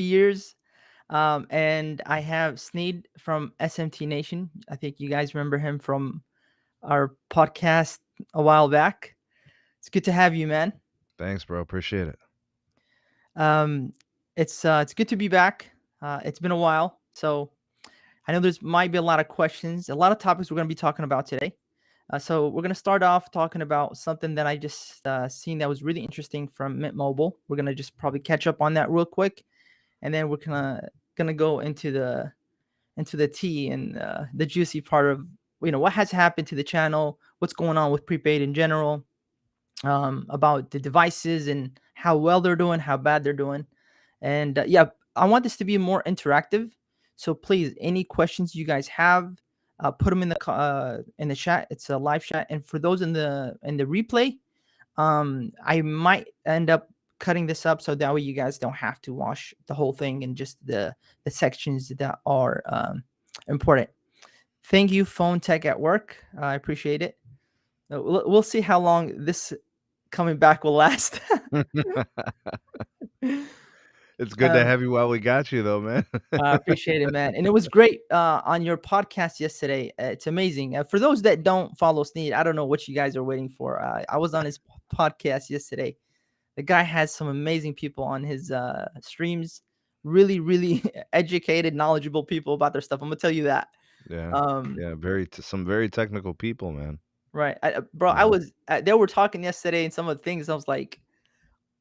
years. And I have Sneed from SMT Nation. I think you guys remember him from our podcast a while back. It's good to have you, man. Thanks, bro. Appreciate it. Um, it's good to be back. It's been a while, so I know there's might be a lot of questions, a lot of topics we're going to be talking about today. So we're going to start off talking about something that I just seen that was really interesting from Mint Mobile. We're going to just probably catch up on that real quick, and then we're gonna go into the tea and the juicy part of what has happened to the channel, what's going on with prepaid in general, about the devices and how well they're doing, how bad they're doing, and yeah, I want this to be more interactive. So please, any questions you guys have, put them in the chat. It's a live chat, and for those in the replay, I might end up cutting this up so that way you guys don't have to watch the whole thing and just the sections that are important. Thank you, phone tech at work. I appreciate it. We'll see how long this coming back will last. It's good to um, have you while we got you, though, man. I appreciate it, man. And it was great on your podcast yesterday. It's amazing. For those that don't follow Sneed, I don't know what you guys are waiting for. I was on his podcast yesterday. The guy has some amazing people on his streams. Really, really educated, knowledgeable people about their stuff. I'm gonna tell you that. Yeah, Um, yeah, some very technical people, man. right, bro. I Yeah, was. They were talking yesterday, and some of the things I was like,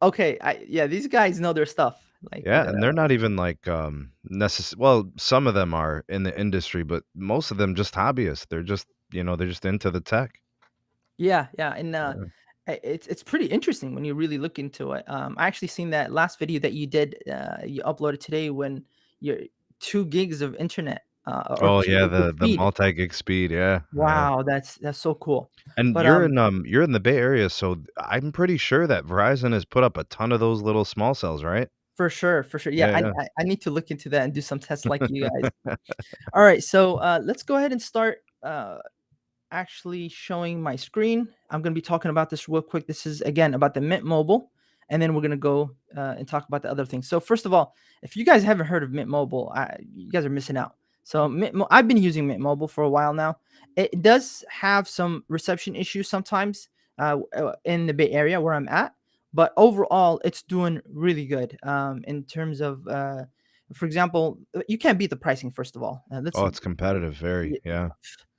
okay, yeah, these guys know their stuff. Like, yeah, and they're not even like well, some of them are in the industry, but most of them just hobbyists. They're just into the tech. yeah, yeah, and Yeah. it's pretty interesting when you really look into it. I actually seen that last video that you did. You uploaded today when you're 2 gigs of internet or Oh 2 yeah, gigs of the speed. multi-gig speed, yeah, yeah. Wow, that's so cool. And But you're in the Bay Area, so I'm pretty sure that Verizon has put up a ton of those little small cells, right? for sure, for sure. Yeah, Yeah, yeah. I need to look into that and do some tests like you guys. All right, so let's go ahead and start actually showing my screen. I'm going to be talking about this real quick. This is again about the Mint Mobile, and then we're going to go and talk about the other things. So first of all, if you guys haven't heard of Mint Mobile, you guys are missing out. So I've been using Mint Mobile for a while now. It does have some reception issues sometimes in the Bay Area where I'm at, but overall, it's doing really good in terms of, for example, you can't beat the pricing. First of all, let's Oh, it's competitive, very, yeah,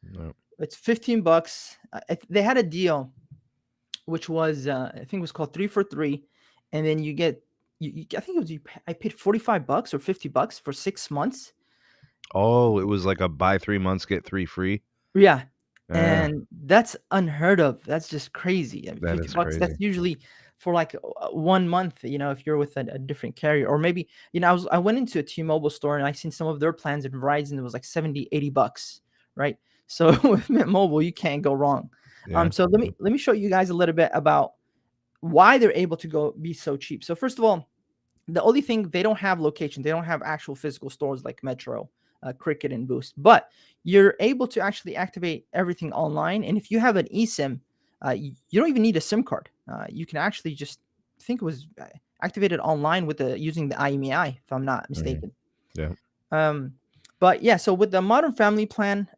yeah. No. it's $15. They had a deal, which was I think it was called 3 for 3, and then you get I think it was I paid $45 or $50 for 6 months. Oh, it was like a buy 3 months, get 3 free? Yeah, Yeah, and that's unheard of. That's just crazy. I mean, that is $50. That's crazy. usually for like 1 month. If you're with a different carrier, or maybe I went into a T-Mobile store and I seen some of their plans in Verizon. It was like 70, $80, right? So with Mint Mobile, you can't go wrong. Yeah, So let me show you guys a little bit about why they're able to go be so cheap. So first of all, the only thing, they don't have location. They don't have actual physical stores like Metro, Cricket, and Boost. But you're able to actually activate everything online. And if you have an eSIM, you don't even need a SIM card. You can actually just, I think it was activated online with using the IMEI, if I'm not mhm, mistaken. yeah. Um, but yeah, so with the Modern Family plan,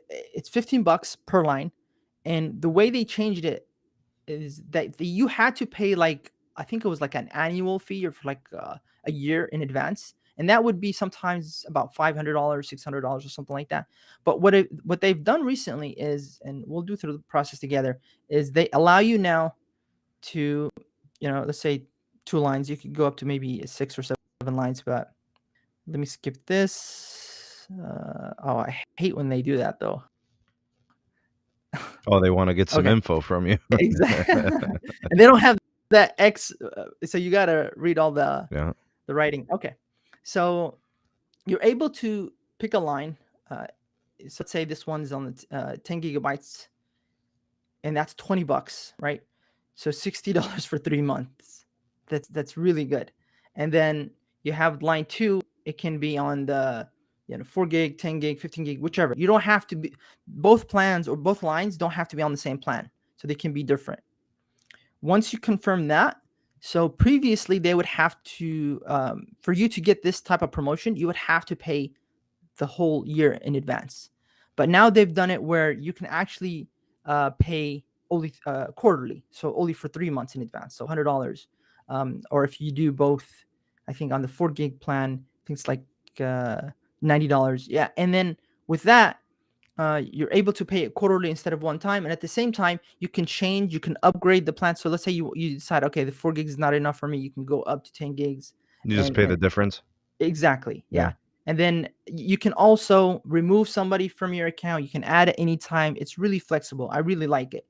it's $15 per line, and the way they changed it is that you had to pay, like, I think it was like an annual fee or for like a year in advance, and that would be sometimes about $500, $600 or something like that. But what they've done recently is, and we'll do through the process together, is they allow you now to, let's say 2 lines. You could go up to maybe 6 or 7 lines, but let me skip this. Oh, I hate when they do that though. Oh, they wanna get some Okay, info from you. exactly. And they don't have that X, so you gotta read all Yeah. the writing. Okay, so you're able to pick a line. So let's say this one's on the 10 gigabytes, and that's $20, right? So $60 for 3 months. That's really good. And then you have line two. It can be on the 4 gig, 10 gig, 15 gig, whichever. You don't have to be, both plans or both lines don't have to be on the same plan, so they can be different. Once you confirm that, So previously, they would have to, for you to get this type of promotion, you would have to pay the whole year in advance. But now they've done it where you can actually pay only quarterly, so only for 3 months in advance, so $100. Or if you do both, I think on the 4 gig plan, I think it's like uh, $90. Yeah, and then with that, you're able to pay it quarterly instead of one time, and at the same time, you can change, you can upgrade the plan. So let's say you decide, okay, the 4 gigs is not enough for me, you can go up to 10 gigs, You just pay and the difference. exactly, Yeah. yeah. And then you can also remove somebody from your account. You can add at any time. It's really flexible. I really like it.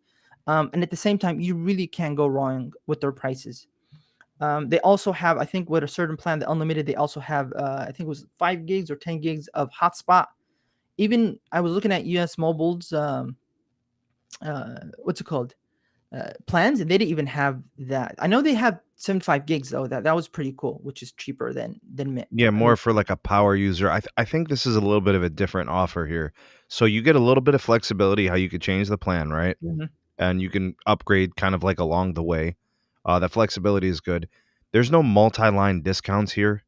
And at the same time, you really can't go wrong with their prices. They also have, I think, with a certain plan, the unlimited, they also have, I think it was 5 gigs or 10 gigs of hotspot. Even I was looking at US Mobile's, what's it called? Plans, and they didn't even have that. I know they have 75 gigs though. That was pretty cool, which is cheaper than Mint. Yeah, I mean, more for like a power user. I think this is a little bit of a different offer here. So you get a little bit of flexibility how you could change the plan, right? mhm, And you can upgrade kind of like along the way. That flexibility is good. There's no multi-line discounts here,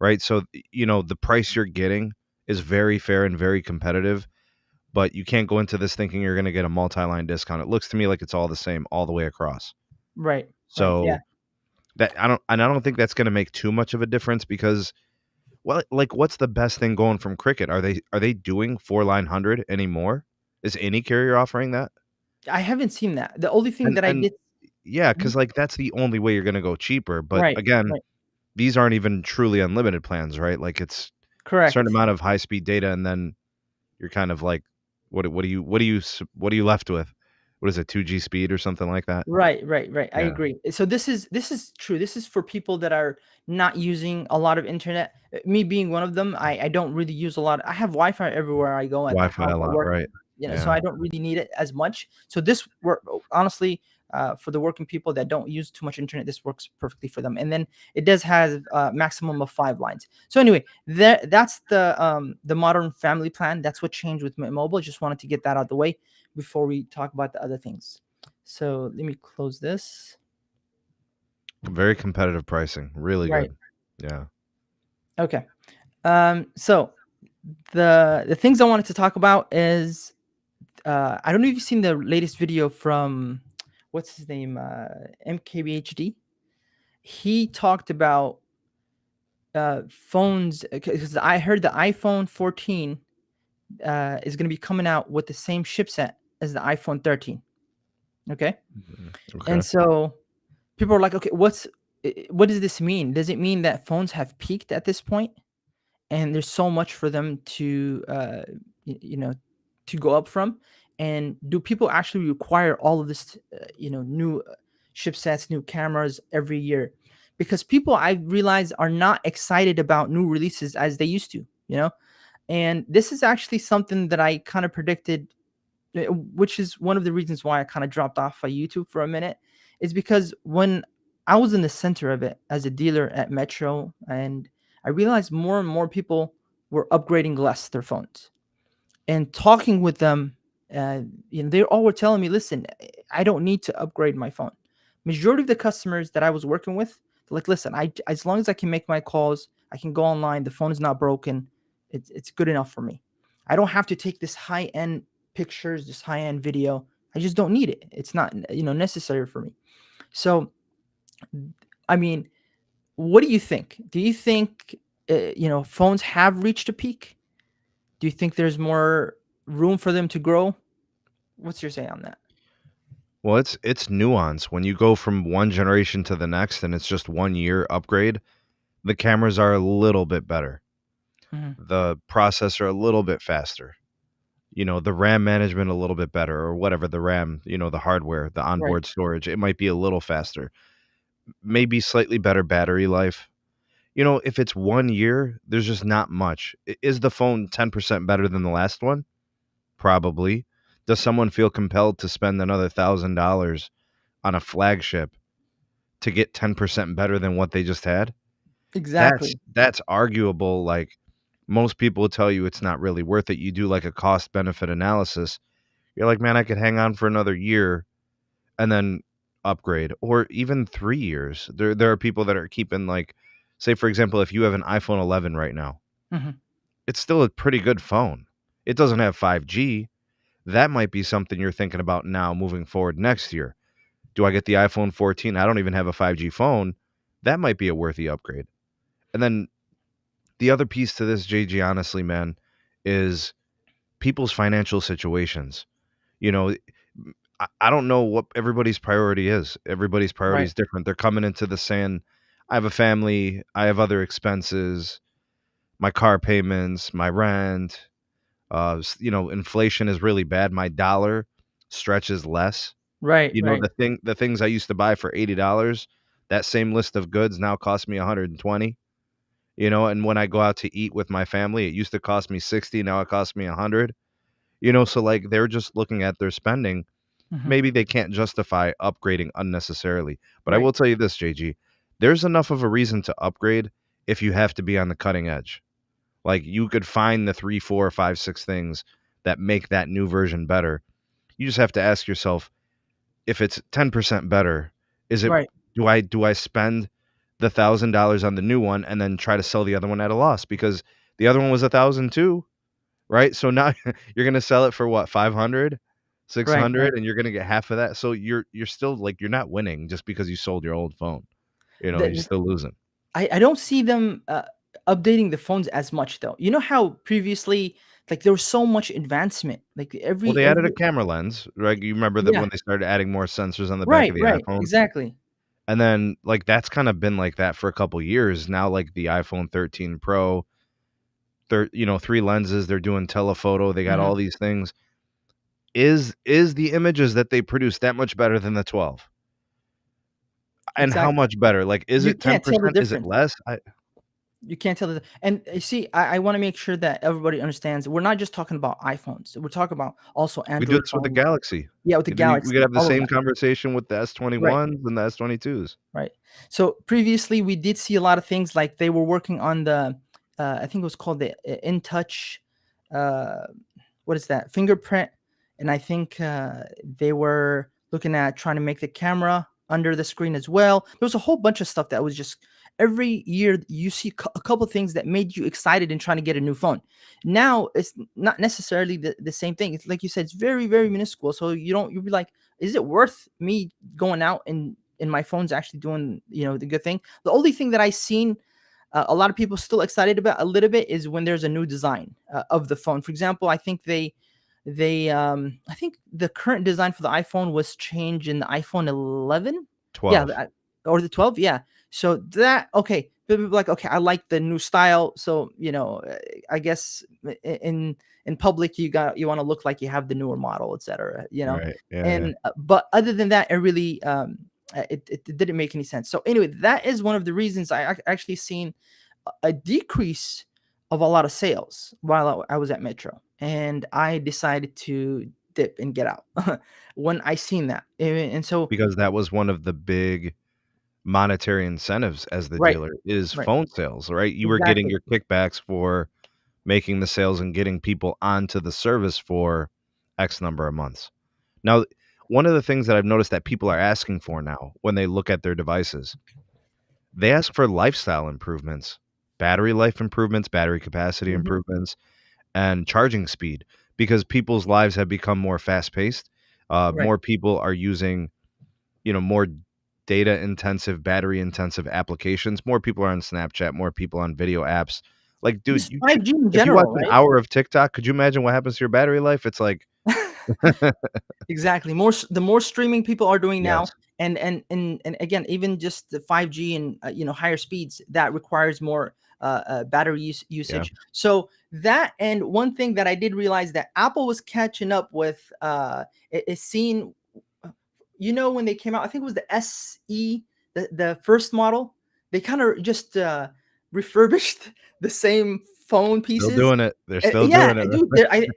right? So the price you're getting is very fair and very competitive, but you can't go into this thinking you're going to get a multi-line discount. It looks to me like it's all the same all the way across. right, right, yeah. So that I don't think that's going to make too much of a difference because well, like what's the best thing going from Cricket? Are they doing 4-line 100 anymore? Is any carrier offering that? I haven't seen that. The only thing that I And did. yeah, Mhm. cuz like that's the only way you're going to go cheaper, but Right, again, right, these aren't even truly unlimited plans, right? Like it's a certain correct. amount of high speed data and then you're kind of like what are you left with? What is it? 2G speed or something like that? Right, right, right. I Yeah. agree. So this is true. This is for people that are not using a lot of internet. Me being one of them, I don't really use a lot. I have Wi-Fi everywhere I go, at the Wi-Fi house, a at lot, work, right? so Yeah. I don't really need it as much. So this work honestly, for the working people that don't use too much internet, this works perfectly for them. And then it does have a maximum of 5 lines. So anyway, that's the modern family plan. That's what changed with Mint Mobile. Just wanted to get that out of the way before we talk about the other things. So let me close this. Very competitive pricing. Really Right. good. Yeah. Okay. So the things I wanted to talk about is, I don't know if you've seen the latest video from, what's his name, MKBHD. He talked about phones, because I heard the iPhone 14 is going to be coming out with the same chipset as the iPhone 13. Okay, Okay. and so people are like, okay, what does this mean? Does it mean that phones have peaked at this point, and there's so much for them to y- you know to go up from? And do people actually require all of this, new chipsets, new cameras every year? Because people, I realize, are not excited about new releases as they used to, and this is actually something that I kind of predicted, which is one of the reasons why I kind of dropped off of YouTube for a minute, is because when I was in the center of it as a dealer at Metro, and I realized more and more people were upgrading less their phones, and talking with them, they all were telling me, listen, I don't need to upgrade my phone. Majority of the customers that I was working with, they're like, listen, as long as I can make my calls, I can go online, the phone is not broken, it's good enough for me. I don't have to take this high end pictures, this high end video. I just don't need it. It's not, necessary for me. So, I mean, what do you think? Do you think, phones have reached a peak? Do you think there's more room for them to grow? What's your say on that? Well, it's nuance. When you go from one generation to the next and it's just 1 year upgrade, the cameras are a little bit better. Mhm. The processor a little bit faster. The RAM management a little bit better or whatever the RAM, the hardware, the Right. onboard storage, it might be a little faster. Maybe slightly better battery life. If it's 1 year, there's just not much. Is the phone 10% better than the last one? Probably. Does someone feel compelled to spend another $1,000 on a flagship to get 10% better than what they just had? That's Exactly. that's arguable. Like most people will tell you it's not really worth it. You do like a cost benefit analysis. You're like, man, I could hang on for another year and then upgrade, or even 3 years. There are people that are keeping, like, say, for example, if you have an iPhone 11 right now, Mhm. it's still a pretty good phone. It doesn't have 5G. That might be something you're thinking about now moving forward next year. Do I get the iPhone 14? I don't even have a 5G phone. That might be a worthy upgrade. And then the other piece to this, JG, honestly, man, is people's financial situations. You know, I don't know what everybody's priority is. Everybody's priority Right. is different. They're coming into this saying, I have a family, I have other expenses, my car payments, my rent. Inflation is really bad. My dollar stretches less. Right. Right. The things I used to buy for $80, that same list of goods now cost me 120. And when I go out to eat with my family, it used to cost me 60, now it costs me 100. So like they're just looking at their spending. Mhm. Maybe they can't justify upgrading unnecessarily. But I Right. will tell you this, JG, there's enough of a reason to upgrade if you have to be on the cutting edge. Like you could find the three, four, five, six things that make that new version better. You just have to ask yourself, if it's 10% better, is it Right. do I spend the $1,000 on the new one and then try to sell the other one at a loss because the other one was 1,000 too, right? So now you're gonna sell it for what, 500, six Right. hundred, Right. and you're gonna get half of that. So you're still like you're not winning just because you sold your old phone. You're The still losing. I don't see them updating the phones as much though. You know how previously, like, there was so much advancement. Like Well, every they added a every camera lens, right? You remember that yeah. when they started adding more sensors on the back Right. of the Right. iPhone? Exactly. And then like that's kind of been like that for a couple years now. Like the iPhone 13 Pro, three lenses. They're doing telephoto. They got Mhm. all these things. Is the images that they produce that much better than the 12? And how Exactly. much better? Like, is You it can't tell the 10%? Is it difference. less? You can't tell the and see, I want to make sure that everybody understands. We're not just talking about iPhones. We're talking about also We do Android this with the phones. Galaxy. Yeah, with the We could Galaxy, have the all of same that. conversation with the Right. S21s and the S22s. Right. So previously, we did see a lot of things like they were working on the, I think it was called the In Touch, uh, what is that? Fingerprint. And I think they were looking at trying to make the camera under the screen as well. There was a whole bunch of stuff that was just every year you see a couple things that made you excited in trying to get a new phone. Now it's not necessarily the same thing. It's like you said, it's very, very minuscule. So you'll be like, is it worth me going out and my phone's actually doing the good thing? The only thing that I seen a lot of people still excited about a little bit is when there's a new design of the phone. For example, I think I think the current design for the iPhone was changed in the iPhone 11. Yeah, 12. or the 12. Yeah. So that, okay, people be like, okay, I like the new style. So I guess in public you want to look like you have the newer model, etc. Right. Yeah, yeah. And but other than that, it really it didn't make any sense. So anyway, that is one of the reasons actually seen a decrease of a lot of sales while I was at Metro, and I decided to dip and get out when I seen that. And so, Because that was one of the big monetary incentives as the right, dealer is right, phone sales, right? You were getting exactly. your kickbacks for making the sales and getting people onto the service for X number of months. Now, one of the things that I've noticed that people are asking for now when they look at their devices, they ask for lifestyle improvements, battery life improvements, battery capacity Mhm. improvements, and charging speed because people's lives have become more fast paced. Right. More people are using, more data intensive, battery intensive applications. More people are on Snapchat, more people on video apps. Like, dude, Just 5G in if you watch general, an right? hour of TikTok, could you imagine what happens to your battery life? It's like, Exactly. The more streaming people are doing now, yes, and again, even just the 5G and higher speeds, that requires more battery yeah, usage. So that, and one thing that I did realize that Apple was catching up with, is seen. When they came out, I think it was the SE, the first model. They kind of just refurbished the same phone still pieces. doing it. They're still Yeah, doing it. dude,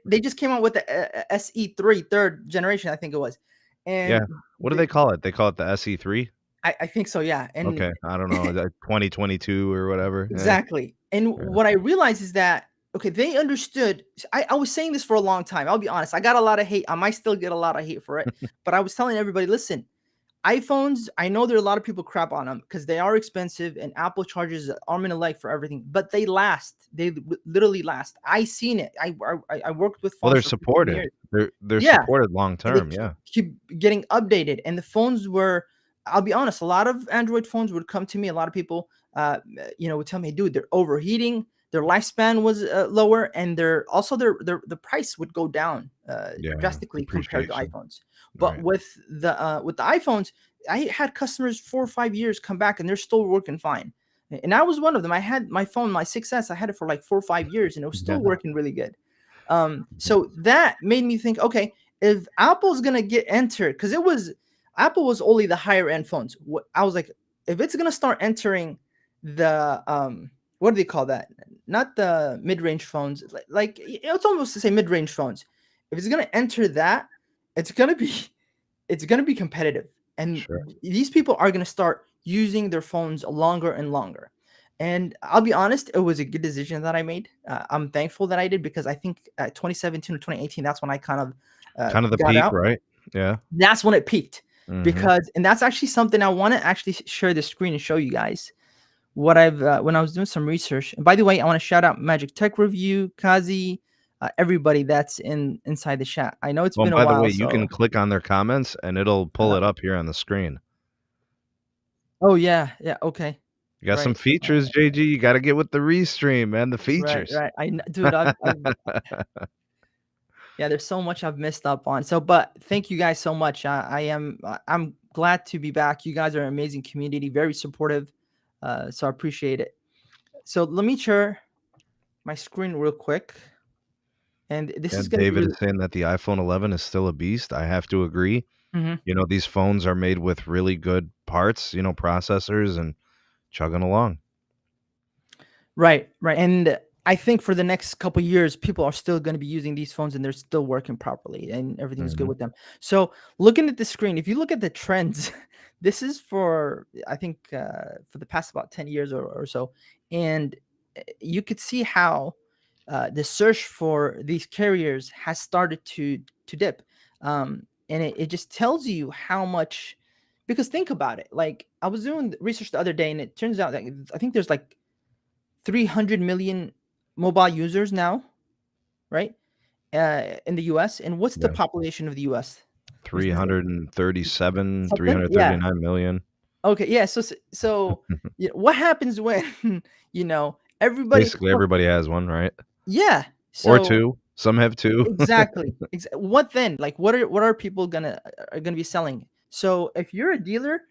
they just came out with the SE3 third generation, I think it was, Yeah. and What do they call it? They call it the SE3? I think so, yeah, and Okay, I don't know, like 2022 or whatever, yeah, exactly. And yeah. what I realized is that, okay, they understood. I was saying this for a long time. I'll be honest. I got a lot of hate. I might still get a lot of hate for it, but I was telling everybody, listen, iPhones, I know there are a lot of people crap on them because they are expensive and Apple charges an arm and a leg for everything, but they last. They literally last. I seen it. I worked with Well, phones they're for 15 supported. years. They're Yeah, supported long and they term. Yeah. keep getting updated. And the phones were, I'll be honest, a lot of Android phones would come to me. A lot of people, would tell me, dude, they're overheating. Their lifespan was lower, and the price would go down Yeah. drastically compared to Depreciation. iPhones. But Right. with the iPhones, I had customers 4 or 5 years come back, and they're still working fine. And I was one of them. I had my phone, my 6S. I had it for like 4 or 5 years, and it was still Yeah. working really good. So that made me think, okay, if Apple's gonna get entered, because Apple was only the higher end phones. I was like, if it's gonna start entering the what do they call that? Not the mid range phones. Like it's almost to say mid range phones. If it's gonna enter that, it's gonna be it's gonna be competitive, and Sure. these people are gonna start using their phones longer and longer. And I'll be honest, it was a good decision that I made. I'm thankful that I did because I think 2017 or 2018, that's when I kind of Kind of the got peak, out. right? Yeah. That's when it peaked Hmm. because, and that's actually something I want to actually share the screen and show you guys what I've when I was doing some research. And by the way, I want to shout out Magic Tech Review, Kazi, everybody that's inside the chat. I know it's Well, and been a by the way, while, you can so click on their comments and it'll pull uh, it up here on the screen. oh yeah, yeah, okay, You got some right, features, JG. You got to get with the restream, man. The right, features. right. Dude, I've yeah, there's so much I've missed up on. So, but thank you guys so much. I'm glad to be back. You guys are an amazing community, very supportive. So I appreciate it. So let me share my screen real quick, and this is And going to be David really. is saying that the iPhone 11 is still a beast. I have to agree. Mhm. These phones are made with really good parts, processors and chugging along. Right, right. And I think for the next couple years, people are still going to be using these phones and they're still working properly and everything's good Hmm. with them. So looking at the screen, if you look at the trends, this is for, I think, for the past about 10 years or so. And you could see how the search for these carriers has started to dip. And it just tells you how much, because think about it. Like I was doing research the other day and it turns out that I think there's like 300 million mobile users now, right? In the US. And what's the Yeah. population of the US? Was it 337, something? Yeah. 339 million. Okay. Yeah. So what happens when, everybody, Basically, everybody has one, right? yeah. Or So two. Some have two. exactly. What then? Like, what are people gonna be selling? So if you're a dealer,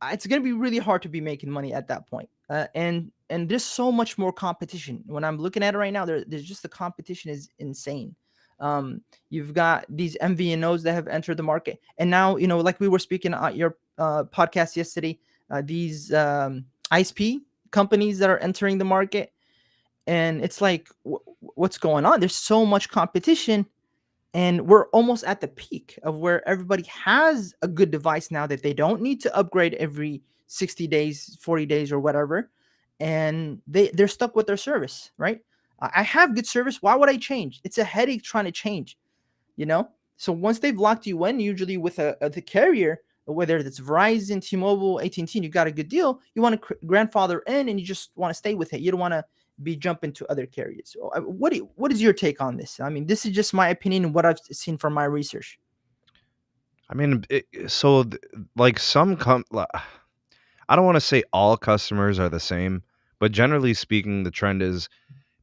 it's going to be really hard to be making money at that point. And there's so much more competition. When I'm looking at it right now, there's just the competition is insane. You've got these MVNOs that have entered the market, and now like we were speaking on your podcast yesterday, these ISP companies that are entering the market, and it's like, what's going on? There's so much competition, and we're almost at the peak of where everybody has a good device now that they don't need to upgrade every 60 days, 40 days, or whatever. And they're stuck with their service, right? I have good service. Why would I change? It's a headache trying to change, you know? So once they've locked you in, usually with the carrier, whether it's Verizon, T-Mobile, AT&T, you got a good deal, you want to grandfather in and you just want to stay with it. You don't want to be jumping to other carriers. So, what is your take on this? I mean, this is just my opinion and what I've seen from my research. I mean, like I don't want to say all customers are the same, but generally speaking, the trend is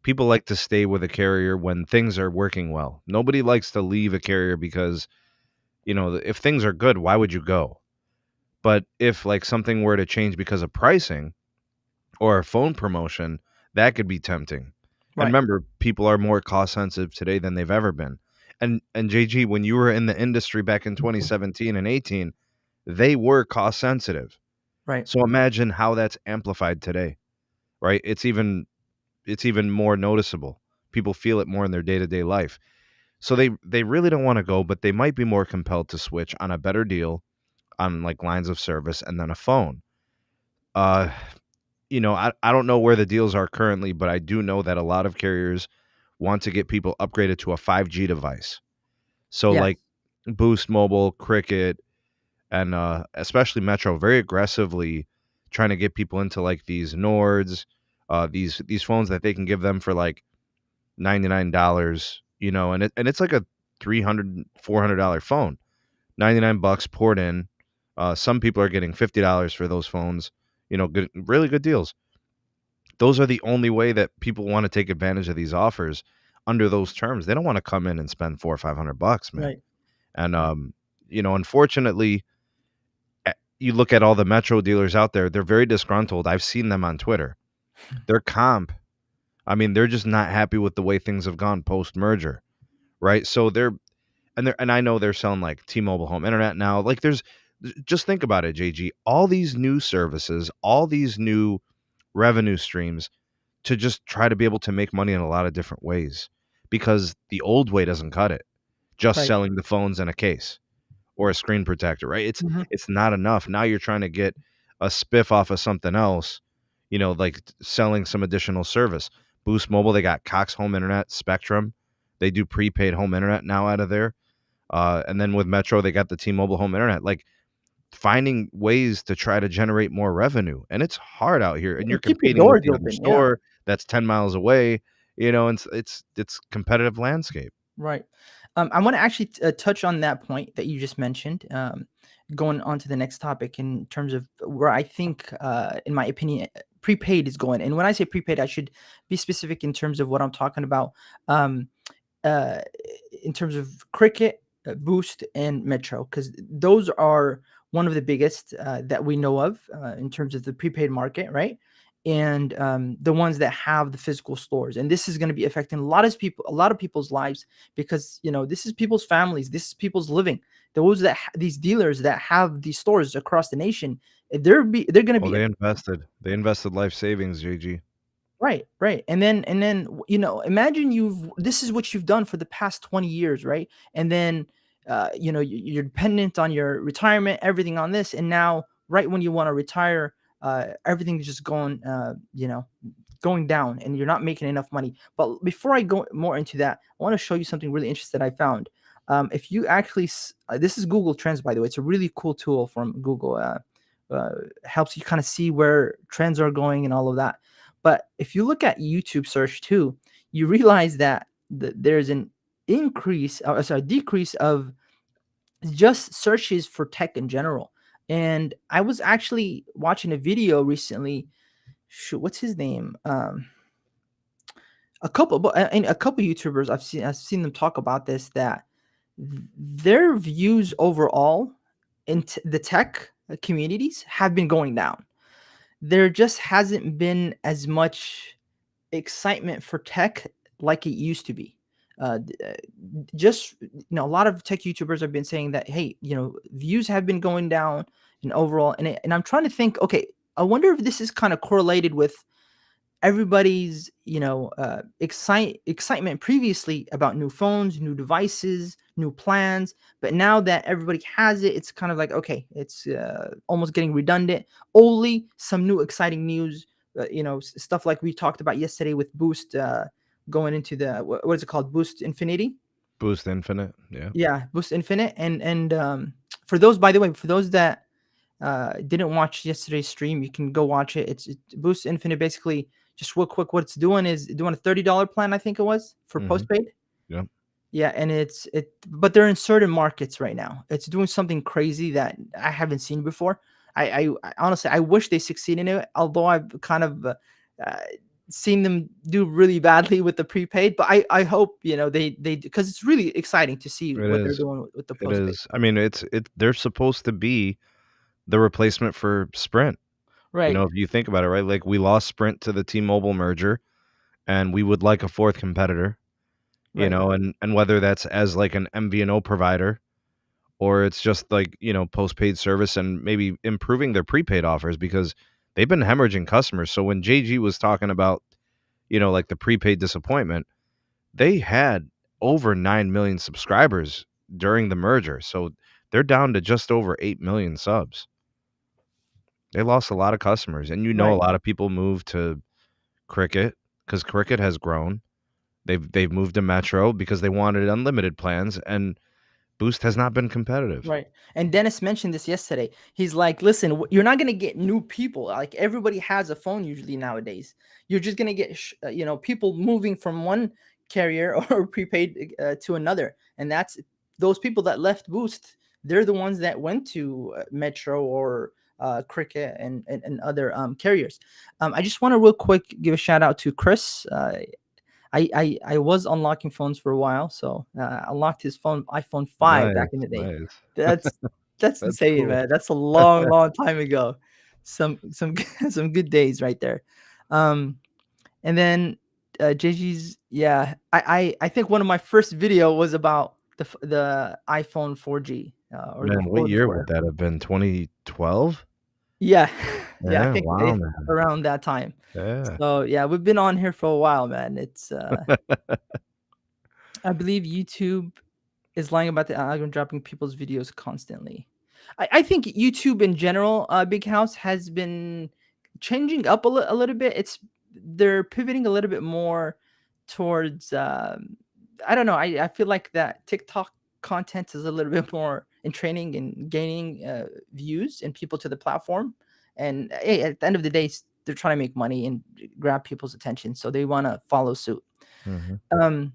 people like to stay with a carrier when things are working well. Nobody likes to leave a carrier because, if things are good, why would you go? But if like something were to change because of pricing or a phone promotion, that could be tempting. And Right. remember, people are more cost sensitive today than they've ever been. And JG, when you were in the industry back in 2017 and 18, they were cost sensitive. Right. So imagine how that's amplified today, right? It's even more noticeable. People feel it more in their day-to-day life. So they really don't want to go, but they might be more compelled to switch on a better deal on like lines of service and then a phone. Uh, I don't know where the deals are currently, but I do know that a lot of carriers want to get people upgraded to a 5G device. So Yeah. like Boost Mobile, Cricket, and especially Metro very aggressively trying to get people into like these Nords, these phones that they can give them for like $99, and it's like a 300 $400 phone. 99 bucks poured in. Some people are getting $50 for those phones. Good, really good deals. Those are the only way that people want to take advantage of these offers under those terms. They don't want to come in and spend 400 or 500 bucks, man. Right. And Right. unfortunately, you look at all the Metro dealers out there, they're very disgruntled. I've seen them on Twitter. Their comp, I mean, they're just not happy with the way things have gone post merger, right? So and I know they're selling like T-Mobile home internet now. Like just think about it, JG. All these new services, all these new revenue streams to just try to be able to make money in a lot of different ways because the old way doesn't cut it. Just Right. selling the phones in a case or a screen protector, right? Mhm. It's not enough. Now you're trying to get a spiff off of something else, like selling some additional service. Boost Mobile, they got Cox Home Internet, Spectrum. They do prepaid home internet now out of there. And then with Metro, they got the T-Mobile home internet. Like finding ways to try to generate more revenue, and it's hard out here. And you're And keep your competing with doors the other open. Yeah. store that's 10 miles away. And it's competitive landscape. Right. I want to actually touch on that point that you just mentioned. Going on to the next topic in terms of where I think, in my opinion, prepaid is going. And when I say prepaid, I should be specific in terms of what I'm talking about. Um, uh, in terms of Cricket, Boost, and Metro, because those are one of the biggest that we know of in terms of the prepaid market, right? And the ones that have the physical stores, and this is going to be affecting a lot of people's lives, because this is people's families, this is people's living. These dealers that have these stores across the nation, they're going to Oh, be. they invested life savings, JG. Right, right. And then imagine this is what you've done for the past 20 years, right? And then you're dependent on your retirement, everything on this, and now right when you want to retire, everything's just going down, and you're not making enough money. But before I go more into that, I want to show you something really interesting that I found. If you actually this is Google Trends, by the way. It's a really cool tool from Google. Uh, Helps you kind of see where trends are going and all of that. But if you look at YouTube search too, you realize that there's an decrease of just searches for tech in general. And I was actually watching a video recently. Shoot, what's his name? A couple YouTubers I've seen them talk about this, that their views overall in the tech communities have been going down. There just hasn't been as much excitement for tech like it used to be. Just a lot of tech YouTubers have been saying that, hey, views have been going down and overall, and I'm trying to think. Okay, I wonder if this is kind of correlated with everybody's excitement previously about new phones, new devices, new plans. But now that everybody has it, it's kind of like, okay, it's almost getting redundant. Only some new exciting news, stuff like we talked about yesterday with Boost, going into the what is it called, Boost Infinity. Boost Infinite, yeah. Yeah, Boost Infinite. And for those, by the way, for those that didn't watch yesterday's stream, you can go watch it. It's Boost Infinite. Basically, just real quick, what it's doing is doing a $30 plan, I think it was, for Hmm. postpaid. Yep. Yeah, and but they're in certain markets right now. It's doing something crazy that I haven't seen before. I honestly, I wish they succeed in it, although I've kind of uh, seen them do really badly with the prepaid. But I hope they, because it's really exciting to see It what they're is. doing with the It postpaid. is. I mean, they're supposed to be the replacement for Sprint. Right, If you think about it, right? Like we lost Sprint to the T-Mobile merger, and we would like a fourth competitor, right, and whether that's as like an MVNO provider or it's just like, postpaid service and maybe improving their prepaid offers because they've been hemorrhaging customers. So when JG was talking about, like the prepaid disappointment, they had over 9 million subscribers during the merger. So they're down to just over 8 million subs. They lost a lot of customers. And a right. lot of people moved to Cricket because Cricket has grown. They've moved to Metro because they wanted unlimited plans. And Boost has not been competitive. Right. And Dennis mentioned this yesterday. He's like, listen, you're not going to get new people. Like everybody has a phone usually nowadays. You're just going to get, people moving from one carrier or prepaid to another. And that's those people that left Boost. They're the ones that went to Metro or Cricket and other carriers. I just want to real quick give a shout out to Chris. I was unlocking phones for a while, so I unlocked his iPhone 5 back in Nice, the day. nice. That's that's That's insane, cool. man. That's a long time ago. Some some good days right there. Um, and then JG's, yeah, I think one of my first video was about the iPhone 4G Man, what or year before. would that have been? 2012? Yeah, yeah, I Yeah, think wow, it's man. around that time. Yeah. So yeah, we've been on here for a while, man. It's I believe YouTube is lying about the algorithm dropping people's videos constantly. I think YouTube in general, Big House has been changing up a little bit. They're pivoting a little bit more towards I don't know. I feel like that TikTok content is a little bit more entraining and gaining views and people to the platform. And hey, at the end of the day, they're trying to make money and grab people's attention, so they want to follow suit. Mhm. Um,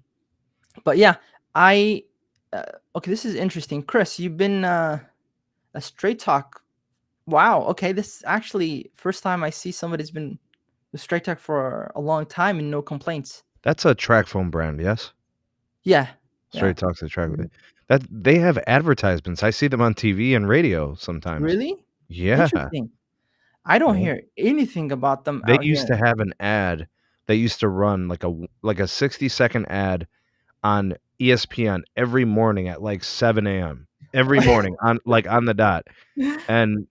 but yeah, I okay, this is interesting. Chris, you've been a straight talk. Wow. Okay, this actually first time I see somebody's been with straight talk for a long time and no complaints. That's a track phone brand, yes? Yeah. Yeah. Straight Talk's a track Mhm. that they have advertisements. I see them on TV and radio sometimes. Really? Yeah, Interesting. I don't yeah. hear anything about them They out used here. to have an ad that used to run like a 60-second ad on ESPN every morning at, like, 7 a.m. Every morning on the dot, and,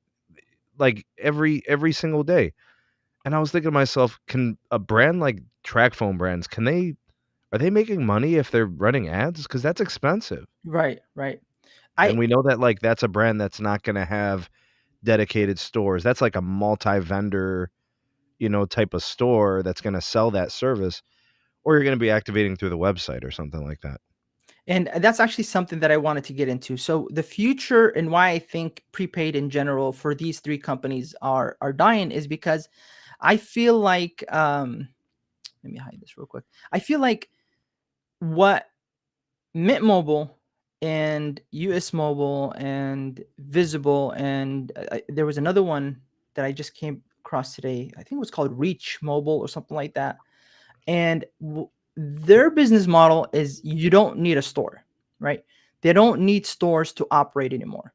like, every single day, and I was thinking to myself, "Can a brand like track phone brands, are they making money if they're running ads? Because that's expensive." Right, right. And I we know that, like, that's a brand that's not gonna have dedicated stores. That's like a multi-vendor, type of store that's gonna sell that service, or you're gonna be activating through the website or something like that. And that's actually something that I wanted to get into. So the future and why I think prepaid in general for these three companies are dying is because I feel like let me hide this real quick. I feel like what Mint Mobile and US Mobile and Visible and there was another one that I just came across today. I think it was called Reach Mobile or something like that. And their business model is you don't need a store, right? They don't need stores to operate anymore.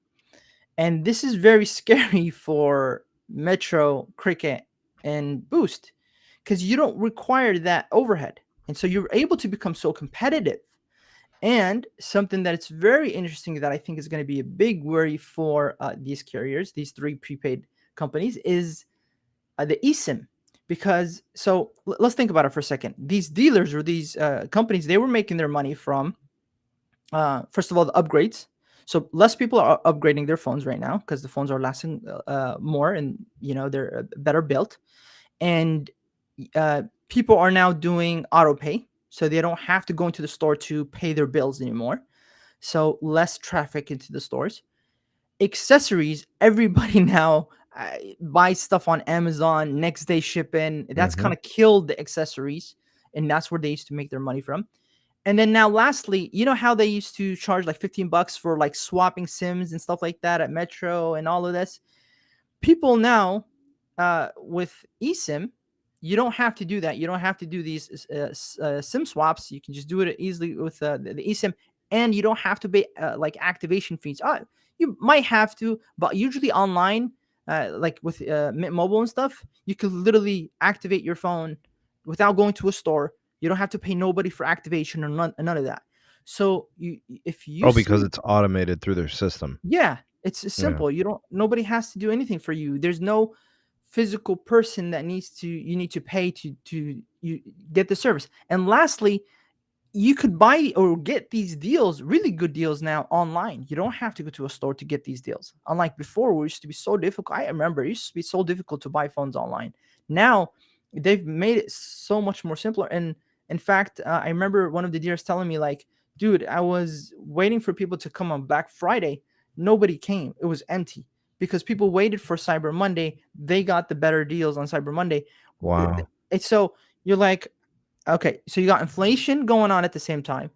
And this is very scary for Metro, Cricket, and Boost because you don't require that overhead. And so you're able to become so competitive. And something that it's very interesting that I think is going to be a big worry for these carriers, these three prepaid companies, is the eSIM. Because so let's think about it for a second. These dealers or these companies, they were making their money from first of all the upgrades. So less people are upgrading their phones right now because the phones are lasting more and they're better built. And people are now doing auto pay, so they don't have to go into the store to pay their bills anymore. So less traffic into the stores. Accessories, everybody now buys stuff on Amazon, next day shipping. That's Mhm. kind of killed the accessories, and that's where they used to make their money from. And then now, lastly, you know how they used to charge like $15 for like swapping SIMs and stuff like that at Metro and all of this? People now with eSIM, you don't have to do that. You don't have to do these SIM swaps. You can just do it easily with the eSIM, and you don't have to pay like activation fees. You might have to, but usually online, like with Mint Mobile and stuff, you can literally activate your phone without going to a store. You don't have to pay nobody for activation or none of that. So if you Oh, because see it's automated through their system. yeah, it's Yeah. simple. You don't nobody has to do anything for you. There's no physical person that you need to pay to you get the service. And lastly, you could buy or get these deals, really good deals now online. You don't have to go to a store to get these deals. Unlike before, where it used to be so difficult. I remember it used to be so difficult to buy phones online. Now they've made it so much more simpler. And in fact, I remember one of the dealers telling me like dude, I was waiting for people to come on Black Friday. Nobody came. It was empty because people waited for Cyber Monday. They got the better deals on Cyber Monday. Wow. It's so you're like, okay, so you got inflation going on at the same time.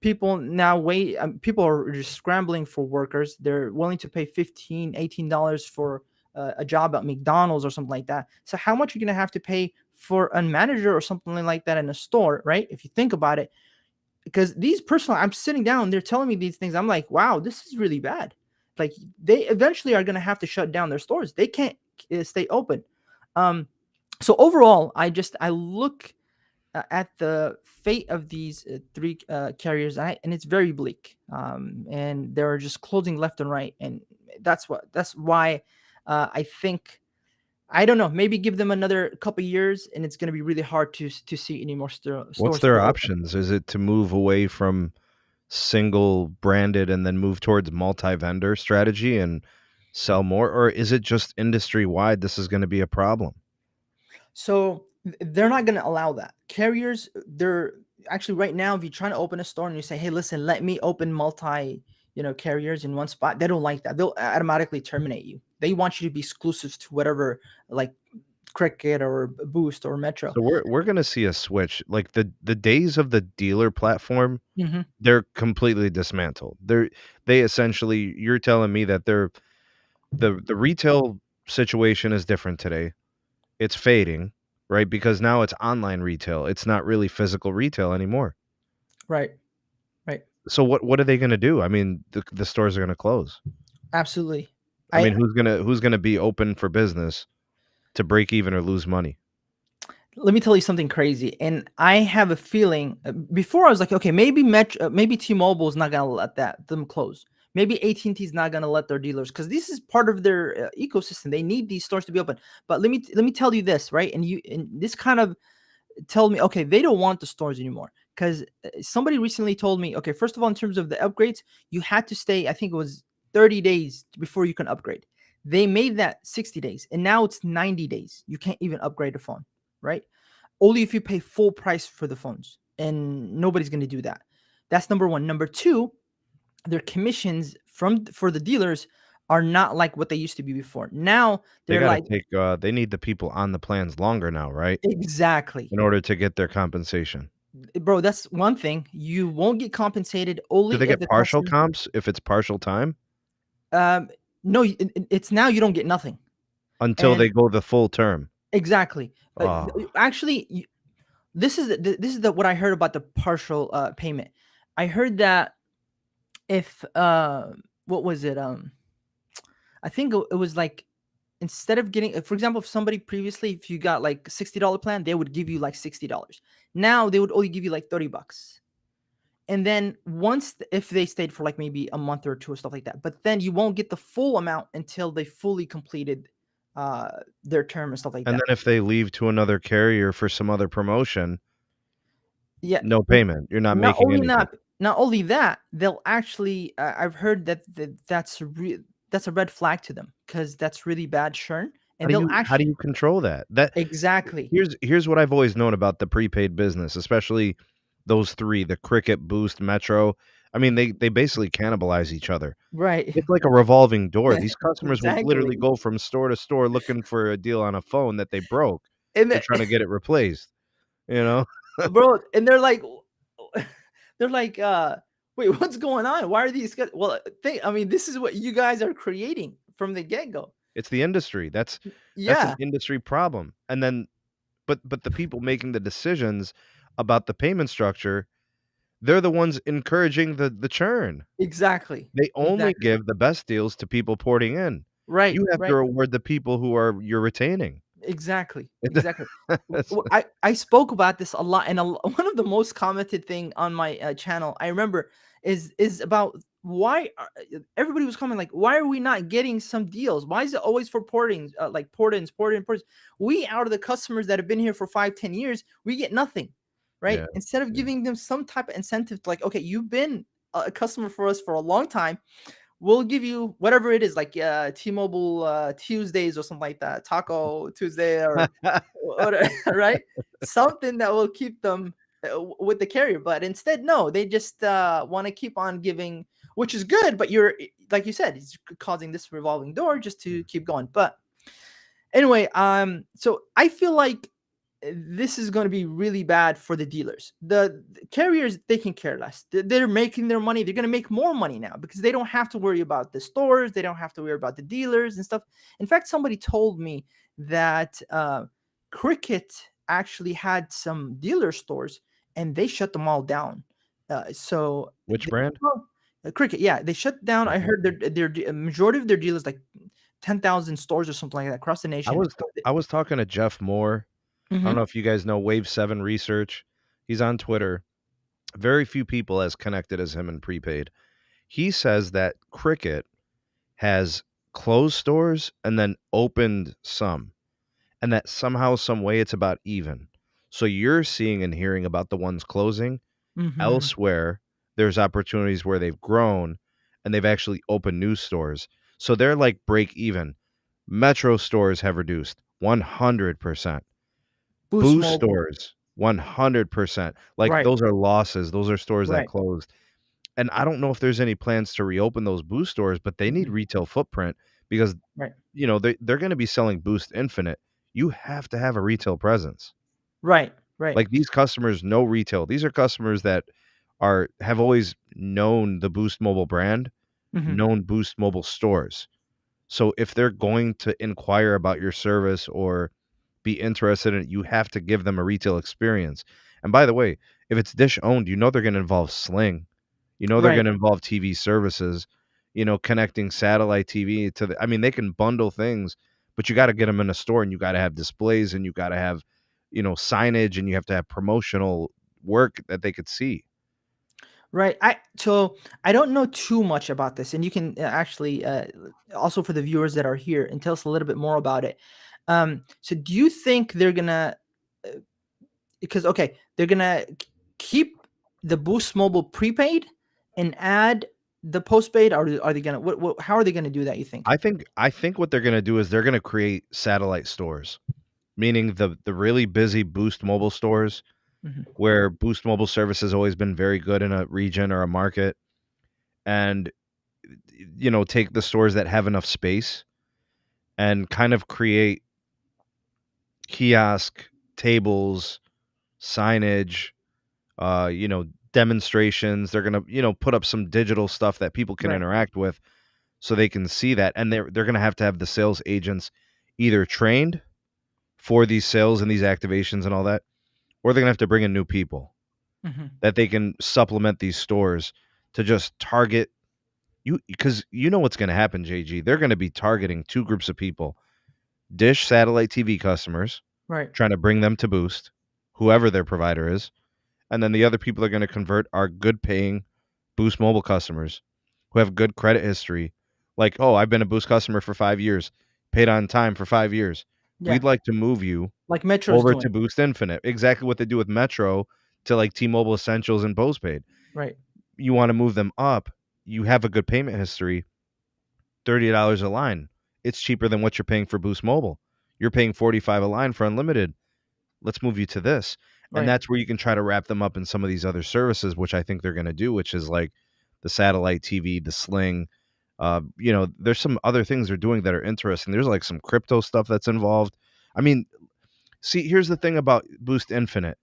People now wait. People are just scrambling for workers. They're willing to pay $15, $18 for a job at McDonald's or something like that. So how much are you gonna have to pay for a manager or something like that in a store, right? If you think about it, because these personal, I'm sitting down, they're telling me these things. I'm like, wow, this is really bad. Like they eventually are gonna have to shut down their stores. They can't stay open. Um, so overall, I look at the fate of these three carriers, and it's very bleak. And they're just closing left and right, and that's why I think I don't know. Maybe give them another couple years, and it's going to be really hard to see any more What's stores their still open. options? Is it to move away from single branded and then move towards multi-vendor strategy and sell more, or is it just industry wide this is going to be a problem? So they're not going to allow that. Carriers, they're actually right now, if you're trying to open a store and you say, hey, listen, let me open multi, carriers in one spot, they don't like that. They'll automatically terminate you. They want you to be exclusive to whatever, like Cricket or Boost or Metro. So we're going to see a switch. Like the days of the dealer platform, Hmm. they're completely dismantled. They essentially, you're telling me that the retail situation is different today. It's fading, right? Because now it's online retail. It's not really physical retail anymore. Right. Right. So what are they going to do? I mean, the stores are going to close. Absolutely. I I mean, who's gonna be open for business to break even or lose money? Let me tell you something crazy. And I have a feeling before I was like, okay, maybe maybe T-Mobile is not gonna let them close. Maybe AT&T is not gonna let their dealers, because this is part of their ecosystem. They need these stores to be open. But let me tell you this, right? And this kind of tell me, okay, they don't want the stores anymore. Because somebody recently told me, okay, first of all, in terms of the upgrades, you had to stay, I think it was 30 days before you can upgrade. They made that 60 days, and now it's 90 days. You can't even upgrade a phone, right? Only if you pay full price for the phones, and nobody's going to do that. That's number one. Number two, their commissions for the dealers are not like what they used to be before. Now They they're gotta like, take, they need the people on the plans longer now, right? exactly. In order to get their compensation. Bro, that's one thing. You won't get compensated Do only they if get the partial customer. comps if it's partial time? Um, no, it's now you don't get nothing. Until And they go the full term. exactly, Oh, actually, this is the what I heard about the partial payment. I heard that if what was it? I think it was like, instead of getting, for example, if somebody previously, if you got like $60 plan, they would give you like $60. Now they would only give you like $30. And then if they stayed for like maybe a month or two or stuff like that, but then you won't get the full amount until they fully completed uh their term and stuff like and that. then if they leave to another carrier for some other promotion, Yeah. no payment. You're not not making only anything. not not only that, they'll actually, I've heard that's a red flag to them, because that's really bad churn, and they'll How do actually. you control that? That Exactly. here's what I've always known about the prepaid business, especially those 3, the Cricket, Boost, Metro. I mean, they basically cannibalize each other. Right. It's like a revolving door. These customers will literally Exactly. go from store to store looking for a deal on a phone that they broke And and trying to get it replaced, you know? bro, and they're like, they're like, wait, what's going on? Why are these guys? Well, I mean, this is what you guys are creating from the get-go. It's the industry. That's an Yeah, industry problem. And then but the people making the decisions about the payment structure, they're the ones encouraging the churn. exactly. They only Exactly. give the best deals to people porting in. Right, You have to right. reward the people who are you're retaining. Exactly, It exactly. it's I spoke about this a lot, and one of the most commented thing on my channel I remember is about why everybody was commenting like, why are we not getting some deals? Why is it always for portings, like port-ins? We, out of the customers that have been here for 5, 10 years, we get nothing, right? yeah, Instead of yeah. giving them some type of incentive to, like, okay, you've been a customer for us for a long time, we'll give you whatever it is, like T-Mobile Tuesdays or something like that, Taco Tuesday or whatever, right? Something that will keep them. with the carrier. But instead, no, they just want to keep on giving, which is good. But you're, like you said, it's causing this revolving door just to keep going. But anyway, so I feel like this is going to be really bad for the dealers. The carriers, they can care less. They're making their money. They're going to make more money now because they don't have to worry about the stores. They don't have to worry about the dealers and stuff. In fact, somebody told me that Cricket actually had some dealer stores and they shut them all down. So Which brand? Cricket, yeah, they shut down. I Mhm. heard their majority of their dealers, like 10,000 stores or something like that across the I nation. was I was talking to Jeff Moore. I don't know Mhm. if you guys know Wave 7 Research. He's on Twitter. Very few people as connected as him in prepaid. He says that Cricket has closed stores and then opened some, and that somehow, some way, it's about even. So you're seeing and hearing about the ones closing. Mhm. Elsewhere, there's opportunities where they've grown and they've actually opened new stores. So they're like break even. Metro stores have reduced 100%. Boost Boost Mobile. stores 100%. Like Right. those are losses. Those are stores that Right. closed. And I don't know if there's any plans to reopen those Boost stores, but they need Mhm. retail footprint because Right. they're going to be selling Boost Infinite. You have to have a retail presence. Right. Right. Like these customers know retail. These are customers that have always known the Boost Mobile brand, Mhm. known Boost Mobile stores. So if they're going to inquire about your service or be interested in it, you have to give them a retail experience. And by the way, if it's Dish owned, they're going to involve Sling. They're Right. going to involve TV services, connecting satellite TV to the, I mean, they can bundle things, but you got to get them in a store and you got to have displays and you got to have, signage and you have to have promotional work that they could see. Right. I don't know too much about this, and you can actually also for the viewers that are here and tell us a little bit more about it. So do you think they're gonna because okay, they're gonna keep the Boost Mobile prepaid and add the postpaid, or are they gonna what how are they gonna do that? You think? I think what they're going to do is they're going to create satellite stores, meaning the really busy Boost Mobile stores Hmm. where Boost Mobile service has always been very good in a region or a market, and take the stores that have enough space and kind of create kiosk tables, signage, demonstrations. They're gonna, put up some digital stuff that people can Right. interact with so they can see that. And they're gonna have the sales agents either trained for these sales and these activations and all that, or they're gonna have to bring in new people Hmm. that they can supplement these stores to just target you, because you know what's gonna happen, JG. They're gonna be targeting two groups of people: Dish satellite TV customers, Right. trying to bring them to Boost, whoever their provider is. And then the other people they're going to convert are good paying Boost Mobile customers who have good credit history. Like, oh, I've been a Boost customer for 5 years, paid on time for 5 years. Yeah. We'd like to move you Like Metro's over doing. to Boost Infinite. Exactly what they do with Metro to like T-Mobile Essentials and postpaid. Right. You want to move them up, you have a good payment history, $30 a line. It's cheaper than what you're paying for Boost Mobile. You're paying 45 a line for unlimited. Let's move you to this. And Right. that's where you can try to wrap them up in some of these other services, which I think they're going to do, which is like the satellite TV, the Sling. There's some other things they're doing that are interesting. There's like some crypto stuff that's involved. I mean, see, here's the thing about Boost Infinite.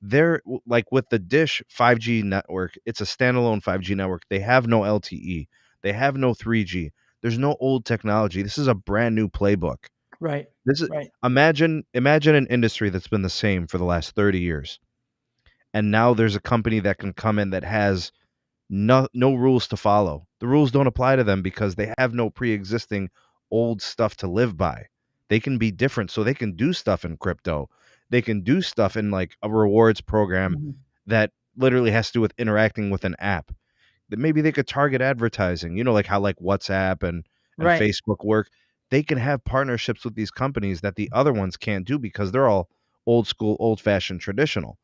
They're like with the Dish 5G network, it's a standalone 5G network. They have no LTE, they have no 3G. There's no old technology. This is a brand new playbook. Right. This is Right. imagine an industry that's been the same for the last 30 years. And now there's a company that can come in that has no rules to follow. The rules don't apply to them because they have no pre-existing old stuff to live by. They can be different, so they can do stuff in crypto. They can do stuff in like a rewards program Mhm. that literally has to do with interacting with an app. That maybe they could target advertising, like how like WhatsApp and Right. Facebook work. They can have partnerships with these companies that the other ones can't do because they're all old school, old fashioned, traditional.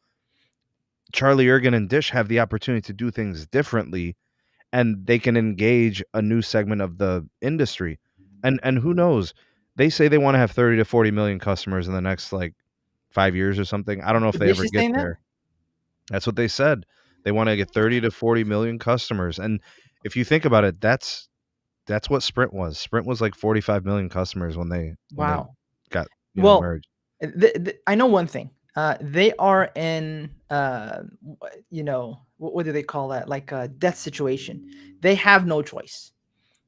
Charlie Ergen and Dish have the opportunity to do things differently, and they can engage a new segment of the industry. And who knows? They say they want to have 30 to 40 million customers in the next like 5 years or something. I don't know if they Dish ever is get saying that? there. That's what they said. They want to get 30 to 40 million customers. And if you think about it, that's what Sprint was. Sprint was like 45 million customers when they Wow. got, Well, merged. I know one thing. They are in, what do they call that? Like a death situation. They have no choice,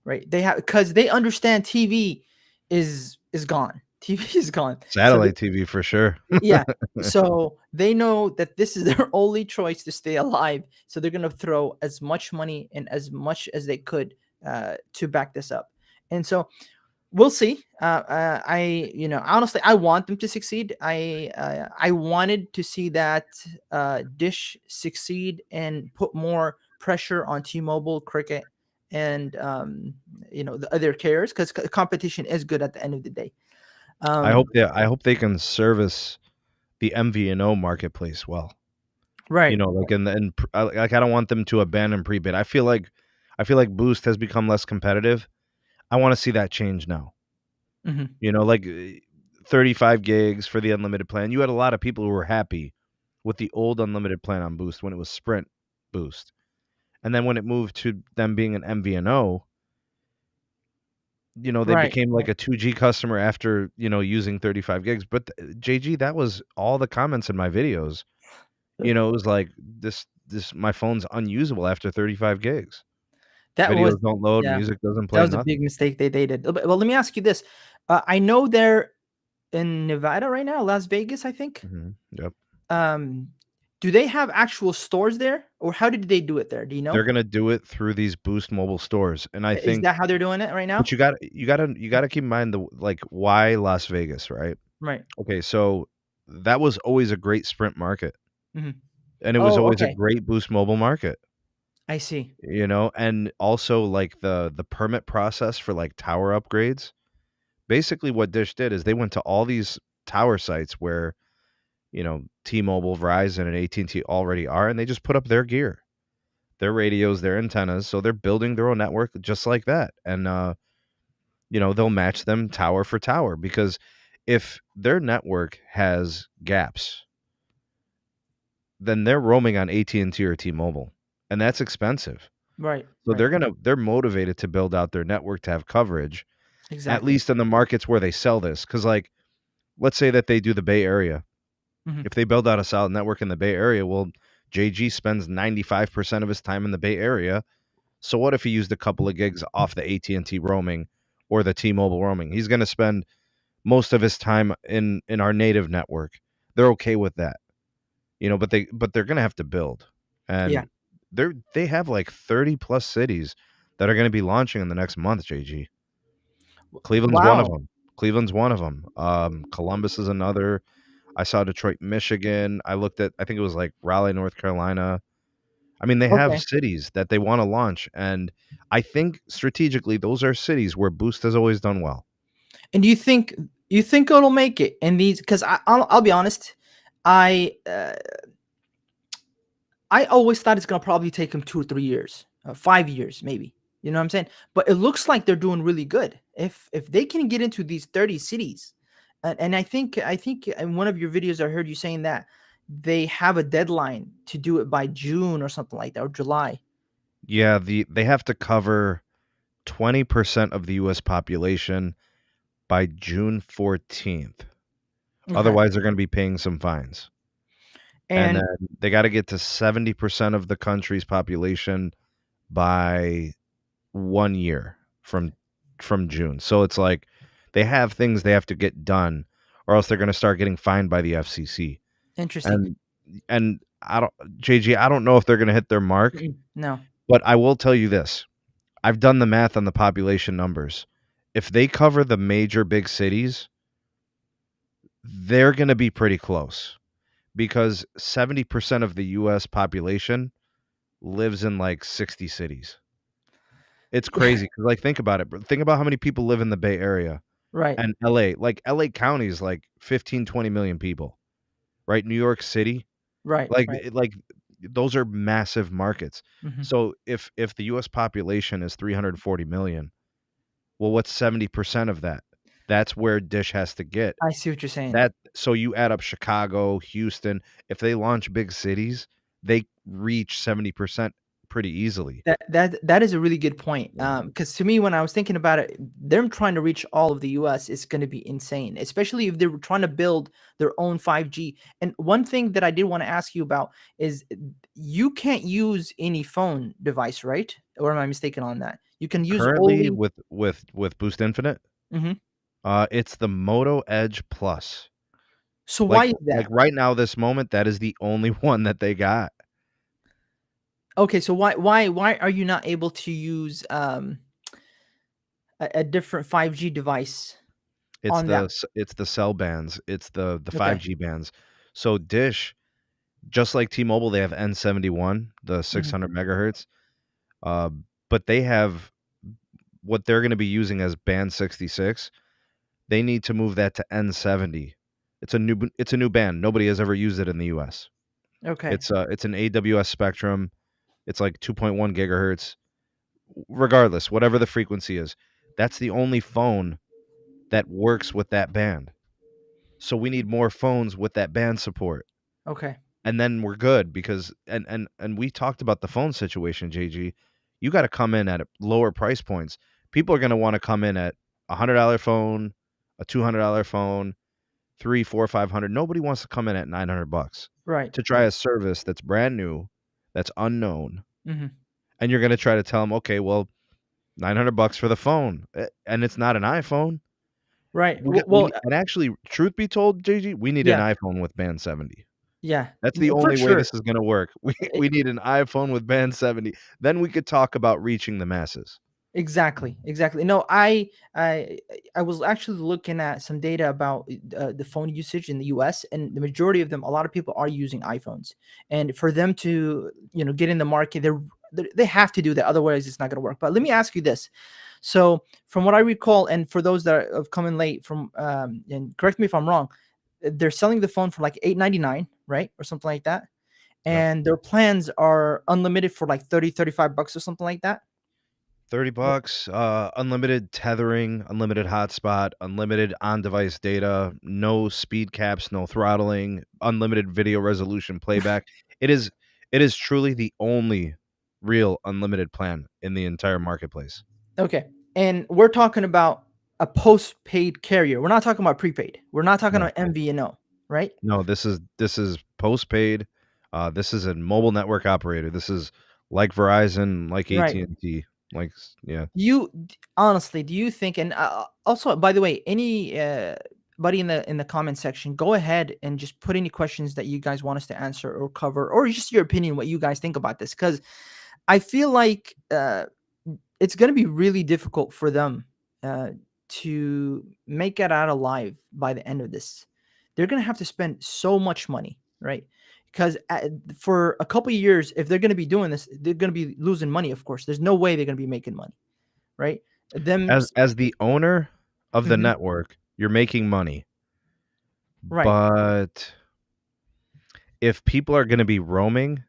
right? They have because they understand TV is gone. TV is gone. So Satellite TV for sure. yeah. So they know that this is their only choice to stay alive. So they're gonna throw as much money and as much as they could to back this up. And so we'll see. Honestly, I want them to succeed. I wanted to see that Dish succeed and put more pressure on T-Mobile, Cricket, and the other carriers because competition is good at the end of the day. Um, I hope they can service the MVNO marketplace well. right. Like like I don't want them to abandon prepaid. I feel like Boost has become less competitive. I want to see that change now. Hmm. Like 35 gigs for the unlimited plan. You had a lot of people who were happy with the old unlimited plan on Boost when it was Sprint Boost. And then when it moved to them being an MVNO, they Right. became like Right. a 2G customer after, using 35 gigs. But JG, that was all the comments in my videos. It was like this my phone's unusable after 35 gigs. That was Videos don't load, yeah. music doesn't That play, was a big nothing. mistake they did. Well, let me ask you this. I know they're in Nevada right now, Las Vegas, I think. Yep. Um, do they have actual stores there, or how did they do it there? Do you They're know? gonna do it through these Boost mobile stores, and I Is think that how they're doing it right but now? you gotta keep in mind why Las Vegas, right? Right. Okay, so that was always a great Sprint market, Mhm. and it was Oh, always a okay. great Boost mobile market, I see. and also, like, the permit process for, like, tower upgrades. Basically, what Dish did is they went to all these tower sites where, T-Mobile, Verizon, and AT&T already are, and they just put up their gear, their radios, their antennas, so they're building their own network just like that, and, they'll match them tower for tower because if their network has gaps, then they're roaming on AT&T or T-Mobile, and that's expensive. Right. So Right. they're motivated to build out their network to have coverage, at Exactly. least in the markets where they sell this. Because, like, let's say that they do the Bay Area. Mhm. If they build out a solid network in the Bay Area, well, JG spends 95% of his time in the Bay Area. So what if he used a couple of gigs off the AT&T roaming or the T-Mobile roaming? He's going to spend most of his time in our native network. They're okay with that. But they're going to have to build. Yeah. And they have like 30 plus cities that are going to be launching in the next month, JG. Cleveland's one of Wow. them. Cleveland's one of them. Columbus is another. I saw Detroit, Michigan. I think it was like Raleigh, North Carolina. I mean, they have Okay. cities that they want to launch, and I think strategically those are cities where Boost has always done well. And do you think it'll make it in these? Because I'll be honest, I uh, I always thought it's gonna probably take them 2 or 3 years, 5 years, maybe. You know what I'm saying? But it looks like they're doing really good. If they can get into these 30 cities, and I think in one of your videos I heard you saying that they have a deadline to do it by June or something like that, or July. Yeah, they have to cover 20% of the US population by June 14th. Okay. Otherwise, they're going to be paying some fines. And And then they got to get to 70% of the country's population by 1 year from June. So it's like they have things they have to get done or else they're going to start getting fined by the FCC. interesting. And I don't JG, I don't know if they're going to hit their mark, No. but I will tell you this. I've done the math on the population numbers. If they cover the major big cities, they're going to be pretty close because 70% of the US population lives in like 60 cities. It's Yeah. crazy because, like, think about it. Think about how many people live in the Bay Area Right. and LA. Like, LA County is like 15, 20 million people, right? New York City, Right. like, Right. those are massive markets. Hmm. So if the US population is 340 million, well, what's 70% of that? That's where Dish has to get. I see what you're saying. So you add up Chicago, Houston, if they launch big cities, they reach 70% pretty easily. That is a really good point. Yeah. Because to me, when I was thinking about it, them trying to reach all of the US is going to be insane, especially if they're trying to build their own 5G. And one thing that I did want to ask you about is you can't use any phone device, right? Or am I mistaken on that? You can use Currently only. with Boost Infinite, Mhm. it's the Moto Edge Plus. So why is Like that? right now, this moment, that is the only one that they got. Okay, so why are you not able to use a different 5G device on that? It's the cell bands, it's the Okay. 5G bands. So Dish, just like T-Mobile, they have N71, the Mhm. 600 megahertz, uh, but they have what they're gonna be using as band 66. They need to move that to N70. It's a new band. Nobody has ever used it in the US. Okay. It's an AWS spectrum. It's like 2.1 gigahertz. Regardless, whatever the frequency is, that's the only phone that works with that band. So we need more phones with that band support. Okay. And then we're good because and we talked about the phone situation, JG. You got to come in at lower price points. People are going to want to come in at $100 phone, a $200 phone, three, four, 500. Nobody wants to come in at $900 Right. to try Right. a service that's brand new, that's unknown, Mhm. and you're going to try to tell them, okay, well, $900 for the phone, and it's not an iPhone. Right. We got Well, and actually, truth be told, JG, we need an yeah. iPhone with band 70. Yeah. That's the For only way sure. this is gonna work. We E we need an iPhone with band 70. Then we could talk about reaching the masses. Exactly. Exactly. No, I was actually looking at some data about the phone usage in the US, and the majority of them, a lot of people are using iPhones. And for them to, get in the market, they have to do that, otherwise it's not going to work. But let me ask you this. So, from what I recall, and for those that have come in late from and correct me if I'm wrong, they're selling the phone for like 899, right? Or something like that. Yep. And their plans are unlimited for like 30, 35 bucks or something like that. 30 bucks, unlimited tethering, unlimited hotspot, unlimited on-device data, no speed caps, no throttling, unlimited video resolution playback. It is it is truly the only real unlimited plan in the entire marketplace. Okay. And we're talking about a postpaid carrier. We're not talking about prepaid. We're not talking No. about MVNO, right? No, this is postpaid. This is a mobile network operator. This is like Verizon, like Right. AT&T, yeah. Honestly, do you think, and also, by the way, any buddy in the comment section, go ahead and just put any questions that you guys want us to answer or cover, or just your opinion, what you guys think about this, because I feel like it's going to be really difficult for them uh, to make it out alive by the end of this. They're going to have to spend so much money, right? Because for a couple of years, if they're going to be doing this, they're going to be losing money. Of course, there's no way they're going to be making money, right? Them, As the owner of the mhm, network, you're making money. right? But if people are going to be roaming, Mhm.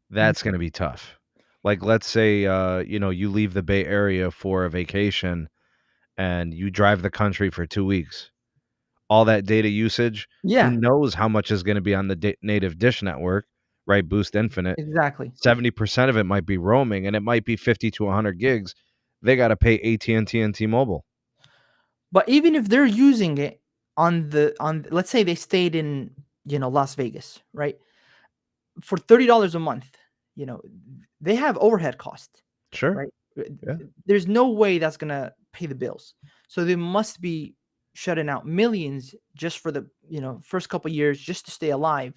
that's going to be tough. Like let's say you leave the Bay Area for a vacation and you drive the country for 2 weeks. All that data usage, who Yeah, knows how much is going to be on the native Dish network, right? Boost Infinite. exactly. 70% of it might be roaming and it might be 50 to 100 gigs. They got to pay AT&T and T-Mobile. But even if they're using it let's say they stayed in Las Vegas, right? For $30 a month, you know, they have overhead costs, Sure. right? Yeah. There's no way that's gonna pay the bills. So they must be shutting out millions just for the, first couple years just to stay alive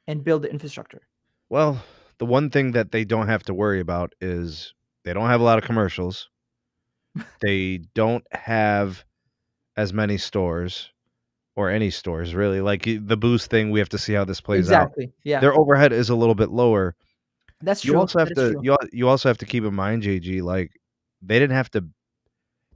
and build the infrastructure. Well, the one thing that they don't have to worry about is they don't have a lot of commercials. They don't have as many stores or any stores really. Like the Boost thing, we have to see how this plays out. Exactly. Yeah. Their overhead is a little bit lower. That's You true. also have That is to true. you also have to keep in mind, JG, like they didn't have to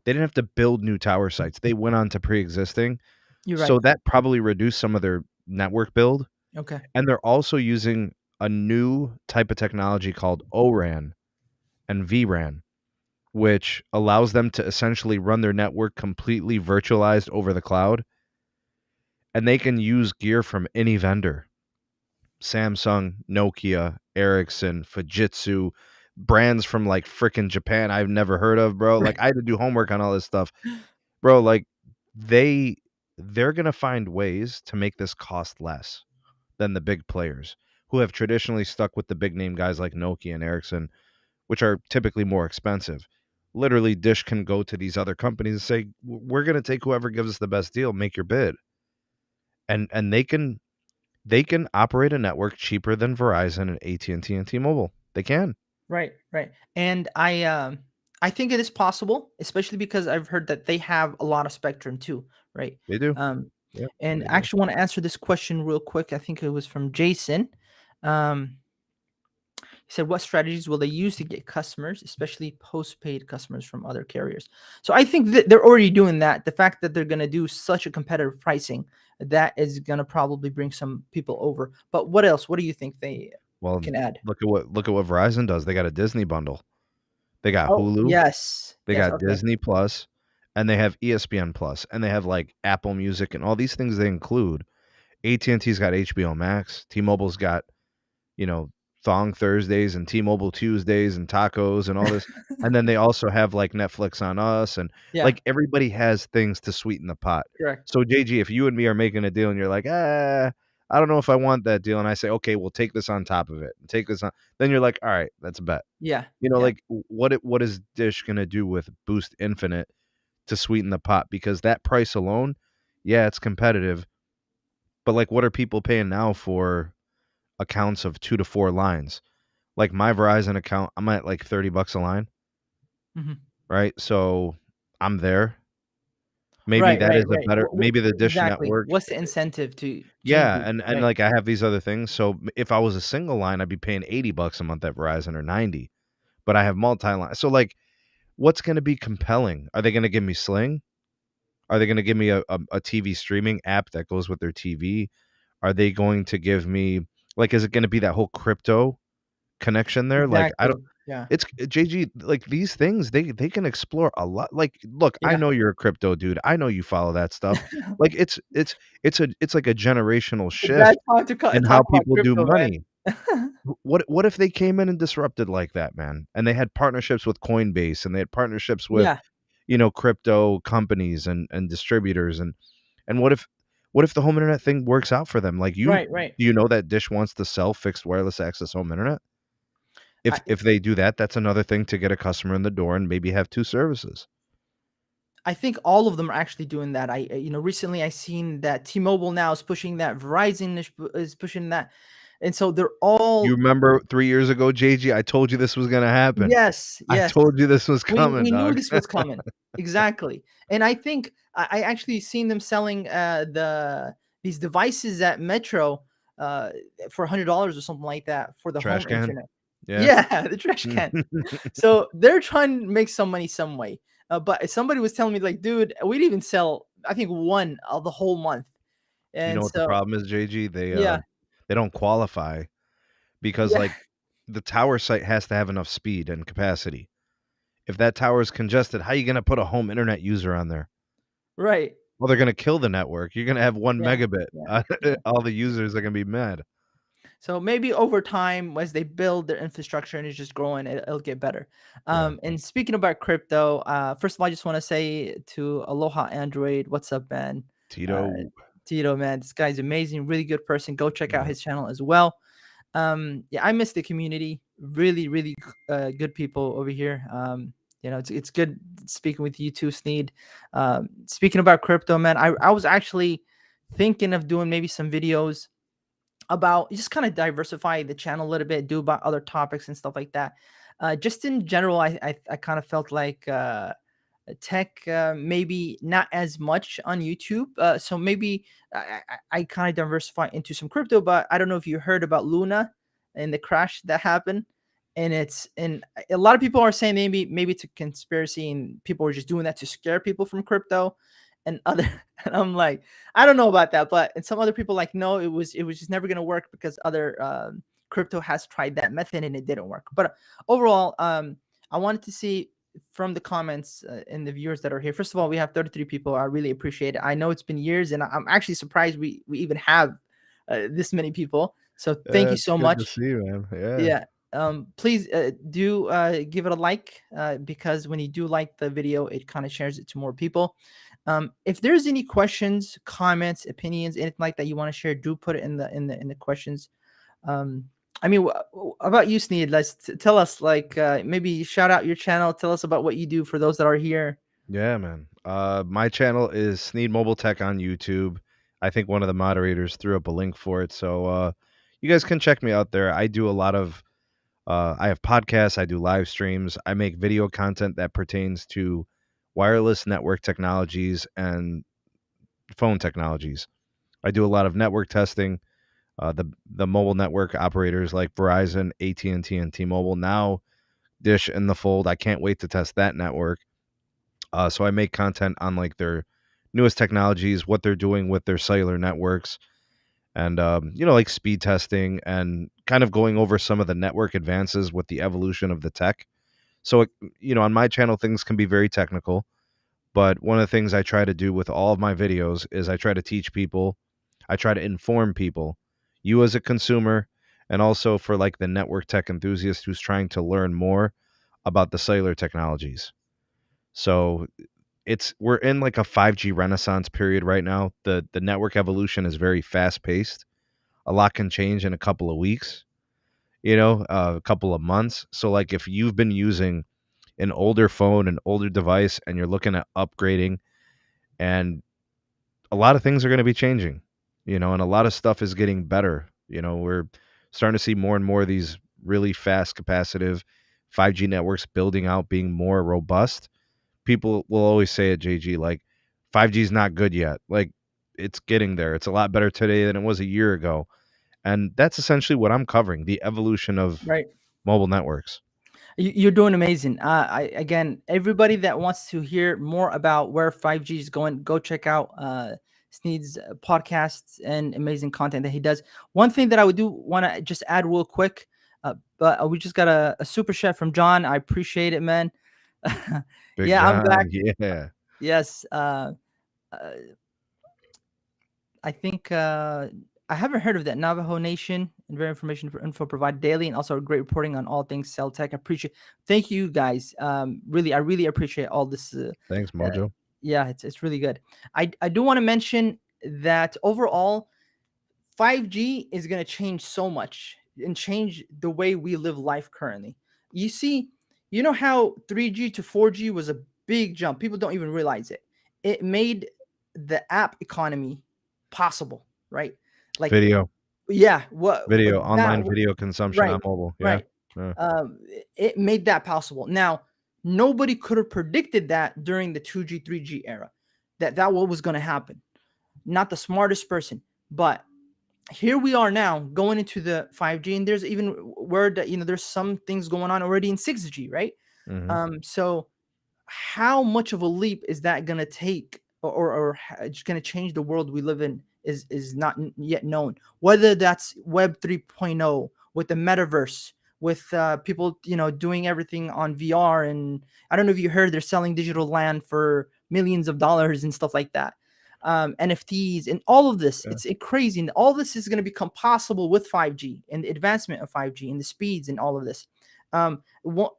they didn't have to build new tower sites. They went on to pre-existing. You're right. So that probably reduced some of their network build. Okay. And they're also using a new type of technology called ORAN and VRAN, which allows them to essentially run their network completely virtualized over the cloud. And they can use gear from any vendor. Samsung, Nokia, Ericsson, Fujitsu, brands from like freaking Japan I've never heard of, bro. Like I had to do homework on all this stuff. Bro, like they they're going to find ways to make this cost less than the big players who have traditionally stuck with the big name guys like Nokia and Ericsson, which are typically more expensive. Literally, Dish can go to these other companies and say, "We're going to take whoever gives us the best deal. Make your bid," and they can operate a network cheaper than Verizon and AT&T and T-Mobile. They can. Right, right. And I think it is possible, especially because I've heard that they have a lot of spectrum too, right? They do. Um, Yeah, and they I do. actually want to answer this question real quick. I think it was from Jason. Um, he said, "What strategies will they use to get customers, especially postpaid customers from other carriers?" So I think that they're already doing that. The fact that they're going to do such a competitive pricing, that is going to probably bring some people over. But what else? What do you think they Well, can add? look at what Verizon does. They got a Disney bundle. They got Oh, Hulu, yes, they yes. got Okay. Disney Plus, and they have ESPN Plus, and they have like Apple Music and all these things they include. AT&T's got HBO Max, T-Mobile's got, you know, Thong Thursdays and T-Mobile Tuesdays and tacos and all this. And then they also have like Netflix on Us and Yeah, like everybody has things to sweeten the pot. correct. So JG, if you and me are making a deal and you're like, I don't know if I want that deal, and I say, okay, we'll take this on top of it and take this on, then you're like, all right, that's a bet. Yeah, You know, yeah. like what is Dish gonna do with Boost Infinite to sweeten the pot? Because that price alone, yeah, it's competitive, but like what are people paying now for accounts of 2 to 4 lines? Like my Verizon account, I'm at like $30 a line, Mhm. right? So I'm there. Maybe Right, that right, is a right. better maybe the Dish Exactly. network. What's the incentive to Yeah, increase? and Right. like I have these other things. So if I was a single line, I'd be paying $80 a month at Verizon or 90. But I have multi-line. So like what's going to be compelling? Are they going to give me Sling? Are they going to give me a TV streaming app that goes with their TV? Are they going to give me like is it going to be that whole crypto connection there? Like I don't Exactly. Yeah. it's JG, like these things they can explore a lot. Like look, I Yeah. know you're a crypto dude. I know you follow that stuff. Like it's like a generational The bad shift time to in how talk about people do crypto, money. man. What if they came in and disrupted like that, man? And they had partnerships with Coinbase and they had partnerships with, Yeah. crypto companies and distributors and what if the home internet thing works out for them? Like Right, right. do you know that Dish wants to sell fixed wireless access home internet? I If they do that, that's another thing to get a customer in the door and maybe have 2 services. I think all of them are actually doing that. Recently I seen that T-Mobile now is pushing that, Verizon is pushing that, and so they're You all. remember 3 years ago, JG, I told you this was gonna happen. Yes, I yes. told you this was coming, We knew dog. this was coming. Exactly. And I think I actually seen them selling these devices at Metro uh for $100 or something like that for the Trash home can? internet. Yeah. Yeah, the trash can. So they're trying to make some money some way. But somebody was telling me like, dude, we didn't even sell I think one of the whole month. You know And what the so problem is, JG? yeah, They don't qualify because, yeah, like, the tower site has to have enough speed and capacity. If that tower is congested, how you gonna put a home internet user on there? right. Well, they're gonna kill the network. You're gonna have 1 Yeah, megabit. yeah, yeah. All the users are gonna be mad. So maybe over time, as they build their infrastructure and it's just growing, it'll get better. Yeah. And speaking about crypto, first of all, I just want to say to Aloha Android, what's up, man? Uh, Tito. Tito, man, this guy's amazing, really good person. Go check out Yeah. his channel as well. Yeah, I miss the community. Really, really good people over here. It's good speaking with you too, Sneed. Speaking about crypto, man, I was actually thinking of doing maybe some videos about just kind of diversify the channel a little bit, do about other topics and stuff like that. Just in general, I kind of felt like tech maybe not as much on YouTube. So maybe I kind of diversify into some crypto. But I don't know if you heard about Luna and the crash that happened. And a lot of people are saying maybe it's a conspiracy and people are just doing that to scare people from crypto. And other and I'm like, I don't know about that, but and some other people like, no, it was just never gonna work because other crypto has tried that method and it didn't work. But overall, I wanted to see from the comments and the viewers that are here. First of all, we have 33 people. I really appreciate it. I know it's been years, and I'm actually surprised we even have this many people. So thank you It's so good to much. see you, man. Yeah. Yeah. Please do give it a like because when you do like the video, it kind of shares it to more people. If there's any questions, comments, opinions, anything like that you want to share, do put it in the questions. Um, I mean, about you, Sneed? Let's tell us, like, maybe shout out your channel. Tell us about what you do for those that are here. Yeah, man. My channel is Sneed Mobile Tech on YouTube. I think one of the moderators threw up a link for it, so you guys can check me out there. I do a lot of I have podcasts, I do live streams, I make video content that pertains to wireless network technologies and phone technologies. I do a lot of network testing. The mobile network operators like Verizon, AT&T, and T-Mobile, now Dish in the fold. I can't wait to test that network. So I make content on like their newest technologies, what they're doing with their cellular networks, and like speed testing and kind of going over some of the network advances with the evolution of the tech. So on my channel things can be very technical, but one of the things I try to do with all of my videos is I try to teach people, I try to inform people, you as a consumer, and also for like the network tech enthusiast who's trying to learn more about the cellular technologies. So we're in like a 5G renaissance period right now. The network evolution is very fast paced. A lot can change in a couple of weeks, a couple of months. So like if you've been using an older phone, an older device, and you're looking at upgrading, and a lot of things are going to be changing, and a lot of stuff is getting better. We're starting to see more and more of these really fast capacitive 5G networks building out, being more robust. People will always say at JG, like, 5G is not good yet. Like, it's getting there. It's a lot better today than it was a year ago. And that's essentially what I'm covering, the evolution of Right. mobile networks. You're doing amazing. Again, everybody that wants to hear more about where 5G is going, go check out Sneed's podcasts and amazing content that he does. One thing that I would do want to just add real quick, but we just got a super chat from John. I appreciate it, man. Big Yeah, I'm back. John, yeah. Yes. Uh, I think I haven't heard of that Navajo Nation and very information for info provided daily and also great reporting on all things cell tech. I appreciate. Thank you guys. Really, I really appreciate all this. Thanks, Uh, Mojo. yeah, it's really good. I do want to mention that overall 5G is going to change so much and change the way we live life currently. You see, you know how 3G to 4G was a big jump. People don't even realize it. It made the app economy possible, right? Like, Video, yeah, what that online video consumption on right, mobile. Yeah. right. Yeah. It made that possible. Now, nobody could have predicted that during the 2G, 3G era, that what was going to happen. Not the smartest person, but here we are now going into the 5G, and there's even word that there's some things going on already in 6G, right? Hmm. So how much of a leap is that going to take, or it's going to change the world we live in is not yet known. Whether that's Web 3.0 with the metaverse, with people doing everything on VR, and I don't know if you heard they're selling digital land for millions of dollars and stuff like that. NFTs and all of this, Yeah. it's crazy, and all this is going to become possible with 5G and the advancement of 5G and the speeds and all of this.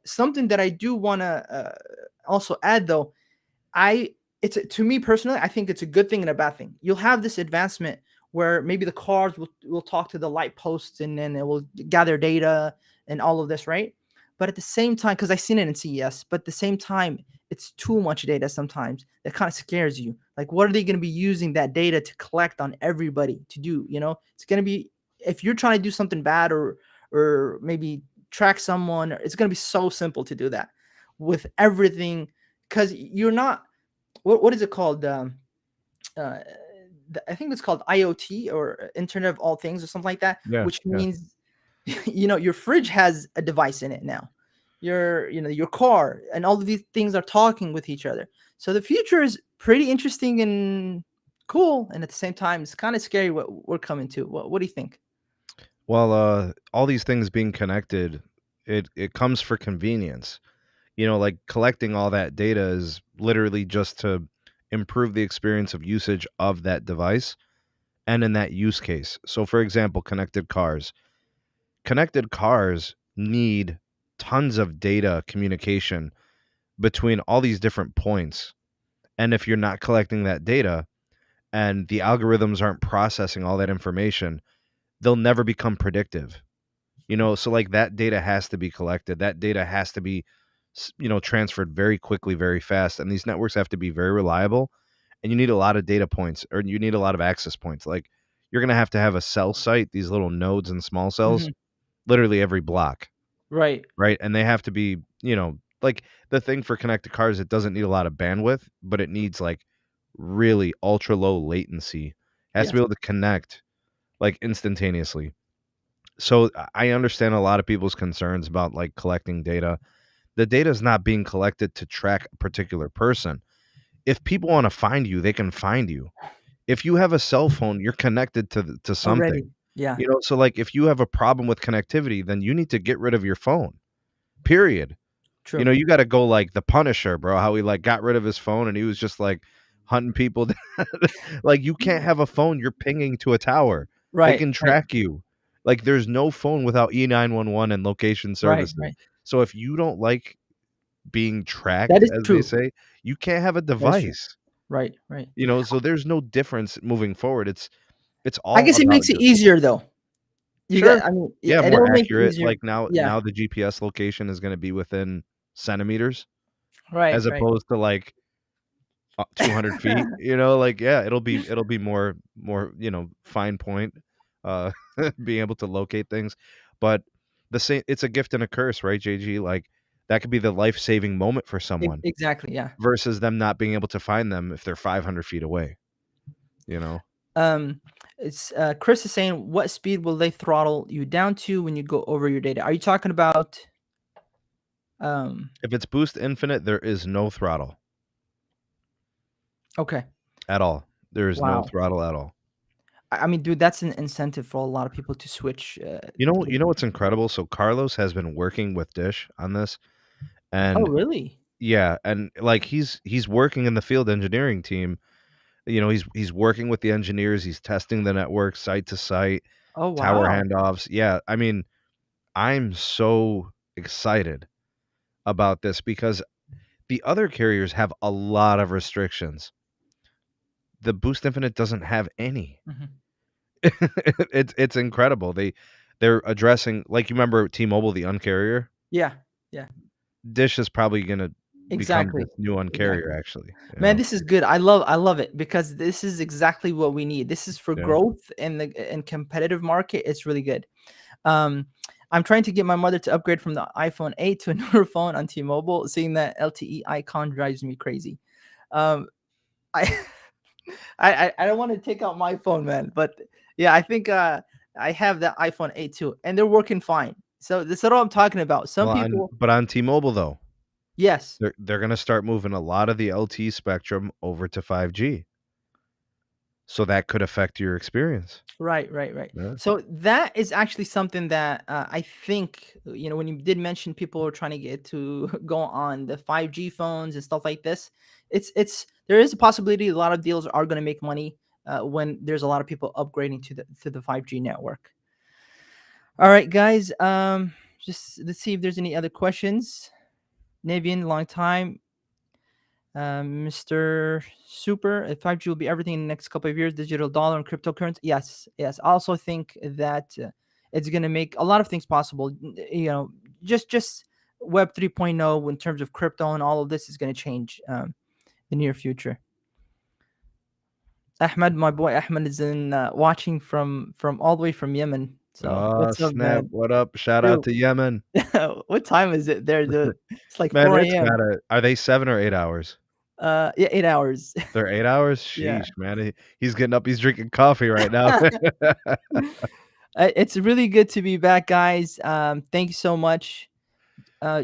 Something that I do want to also add though, to me personally, I think it's a good thing and a bad thing. You'll have this advancement where maybe the cars will talk to the light posts, and then it will gather data and all of this, right? But at the same time, because I've seen it in CES, but at the same time, it's too much data sometimes that kind of scares you. Like, what are they going to be using that data to collect on everybody to do? It's going to be, if you're trying to do something bad, or maybe track someone, it's going to be so simple to do that with everything, because you're not, what is it called? Uh, I think it's called IoT, or Internet of All Things, or something like that, Yeah. which Yeah. means your fridge has a device in it now. Your car and all of these things are talking with each other. So the future is pretty interesting and cool, and at the same time, it's kind of scary what we're coming to. What do you think? Well, all these things being connected, it comes for convenience. Like collecting all that data is literally just to improve the experience of usage of that device. and in that use case. So, for example, connected cars. Connected cars need tons of data communication between all these different points. And if you're not collecting that data and the algorithms aren't processing all that information, they'll never become predictive. So like that data has to be collected. That data has to be transferred very quickly, very fast, and these networks have to be very reliable, and you need a lot of data points, or you need a lot of access points. Like you're going to have a cell site, these little nodes and small cells, Mhm. literally every block, Right. right? And they have to be, like the thing for connected cars, it doesn't need a lot of bandwidth, but it needs like really ultra low latency. It has to be Yes. able to connect like instantaneously. So I understand a lot of people's concerns about like collecting data. The data is not being collected to track a particular person. If people want to find you, they can find you. If you have a cell phone, you're connected to something. Already. Yeah. So like if you have a problem with connectivity, then you need to get rid of your phone. Period. True. You got to go like the Punisher, bro, how he like got rid of his phone and he was just like hunting people down. Like you can't have a phone you're pinging to a tower. They Right. can Right. track you. Like there's no phone without E911 and location Right. services. Right. So if you don't like being That tracked, is as they true. say, you can't have a That is true. device. Right. Right. So there's no difference moving forward. It's I all guess it about makes it just easier though. You sure. got. I mean, Yeah, yeah, more it'll make it accurate. easier. Like now Yeah. now the GPS location is going to be within centimeters Right. as Right. opposed to like 200 feet, like yeah, it'll be more fine point, uh being able to locate things. But the same, it's a gift and a curse, right, JG? Like that could be the life-saving moment for someone Exactly. Yeah. versus them not being able to find them if they're 500 feet away, you know Um, it's Chris is saying, what speed will they throttle you down to when you go over your data? Are you talking about? Um. if it's boost infinite, there is no throttle Okay. at all. There is no Wow. throttle at all. I mean, dude, that's an incentive for a lot of people to switch. What's incredible? So Carlos has been working with Dish on this, Oh, and really? yeah, and like he's working in the field engineering team. He's working with the engineers, he's testing the network site to site, Oh, tower wow. handoffs. Yeah, I mean, I'm so excited about this because the other carriers have a lot of restrictions. The Boost Infinite doesn't have any. Mhm. It's incredible. They're addressing, like, you remember T-Mobile, the uncarrier? Yeah. Yeah. Dish is probably gonna become Exactly. this new uncarrier, Exactly. actually. Man, this is good. I love it because this is exactly what we need. This is for Yeah. growth in the in competitive market. It's really good. Um, I'm trying to get my mother to upgrade from the iPhone 8 to a newer phone on T-Mobile. Seeing that LTE icon drives me crazy. Um, I I don't want to take out my phone, man, but yeah, I think I have that iPhone 8 too, and they're working fine. So that's what I'm talking about. Some Well, on people, but on T-Mobile though, yes, they're gonna start moving a lot of the LTE spectrum over to 5G. So that could affect your experience. right, right, right. Yeah. So that is actually something that I think when you did mention people are trying to get to go on the 5G phones and stuff like this. It's there is a possibility a lot of deals are going to make money when there's a lot of people upgrading to the 5G network. All right, guys. Just let's see if there's any other questions. Navian, long time. Mr. Super, 5G will be everything in the next couple of years, digital dollar and cryptocurrency. Yes, yes. I also think that it's going to make a lot of things possible. Just Web 3.0 in terms of crypto and all of this is going to change the near future. Ahmed, my boy Ahmed is in watching from all the way from Yemen. So what's up, Snap. man? What up? Shout out Dude, to Yemen. what time is it there, dude? It's like Man, 4 it's a.m. gotta are they 7 or 8 hours? Yeah, 8 hours. They're 8 hours? Yeah. Sheesh, man. He's getting up, he's drinking coffee right now. It's really good to be back, guys. Thank you so much.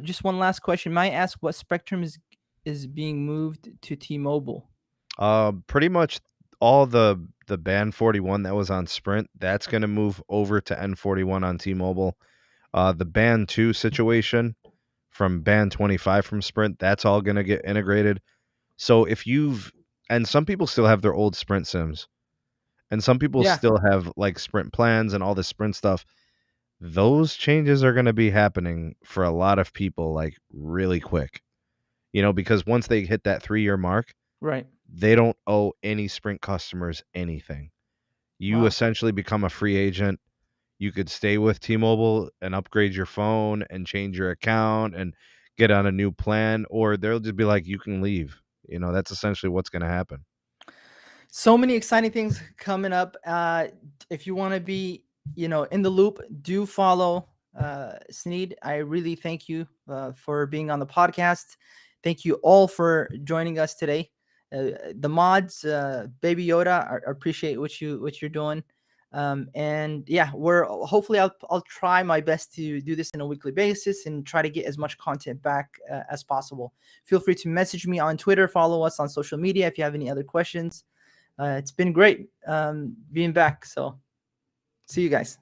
Just one last question. May I ask what spectrum is being moved to T-Mobile? Pretty much all the band 41 that was on Sprint, that's gonna move over to N41 on T-Mobile. The band 2 situation from band 25 from Sprint, that's all gonna get integrated. So if you've and some people still have their old Sprint SIMs, And some people Yeah. still have like Sprint plans and all this Sprint stuff. Those changes are going to be happening for a lot of people like really quick. Because once they hit that 3-year mark, Right. they don't owe any Sprint customers anything. You Wow. essentially become a free agent. You could stay with T-Mobile and upgrade your phone and change your account and get on a new plan, or they'll just be like, you can leave. That's essentially what's going to happen. So many exciting things coming up. If you want to be, in the loop, do follow Sneed. I really thank you for being on the podcast. Thank you all for joining us today. The mods, Baby Yoda, I appreciate what you're doing. And yeah, hopefully I'll try my best to do this on a weekly basis and try to get as much content back as possible. Feel free to message me on Twitter, follow us on social media if you have any other questions. It's been great being back. So see you guys.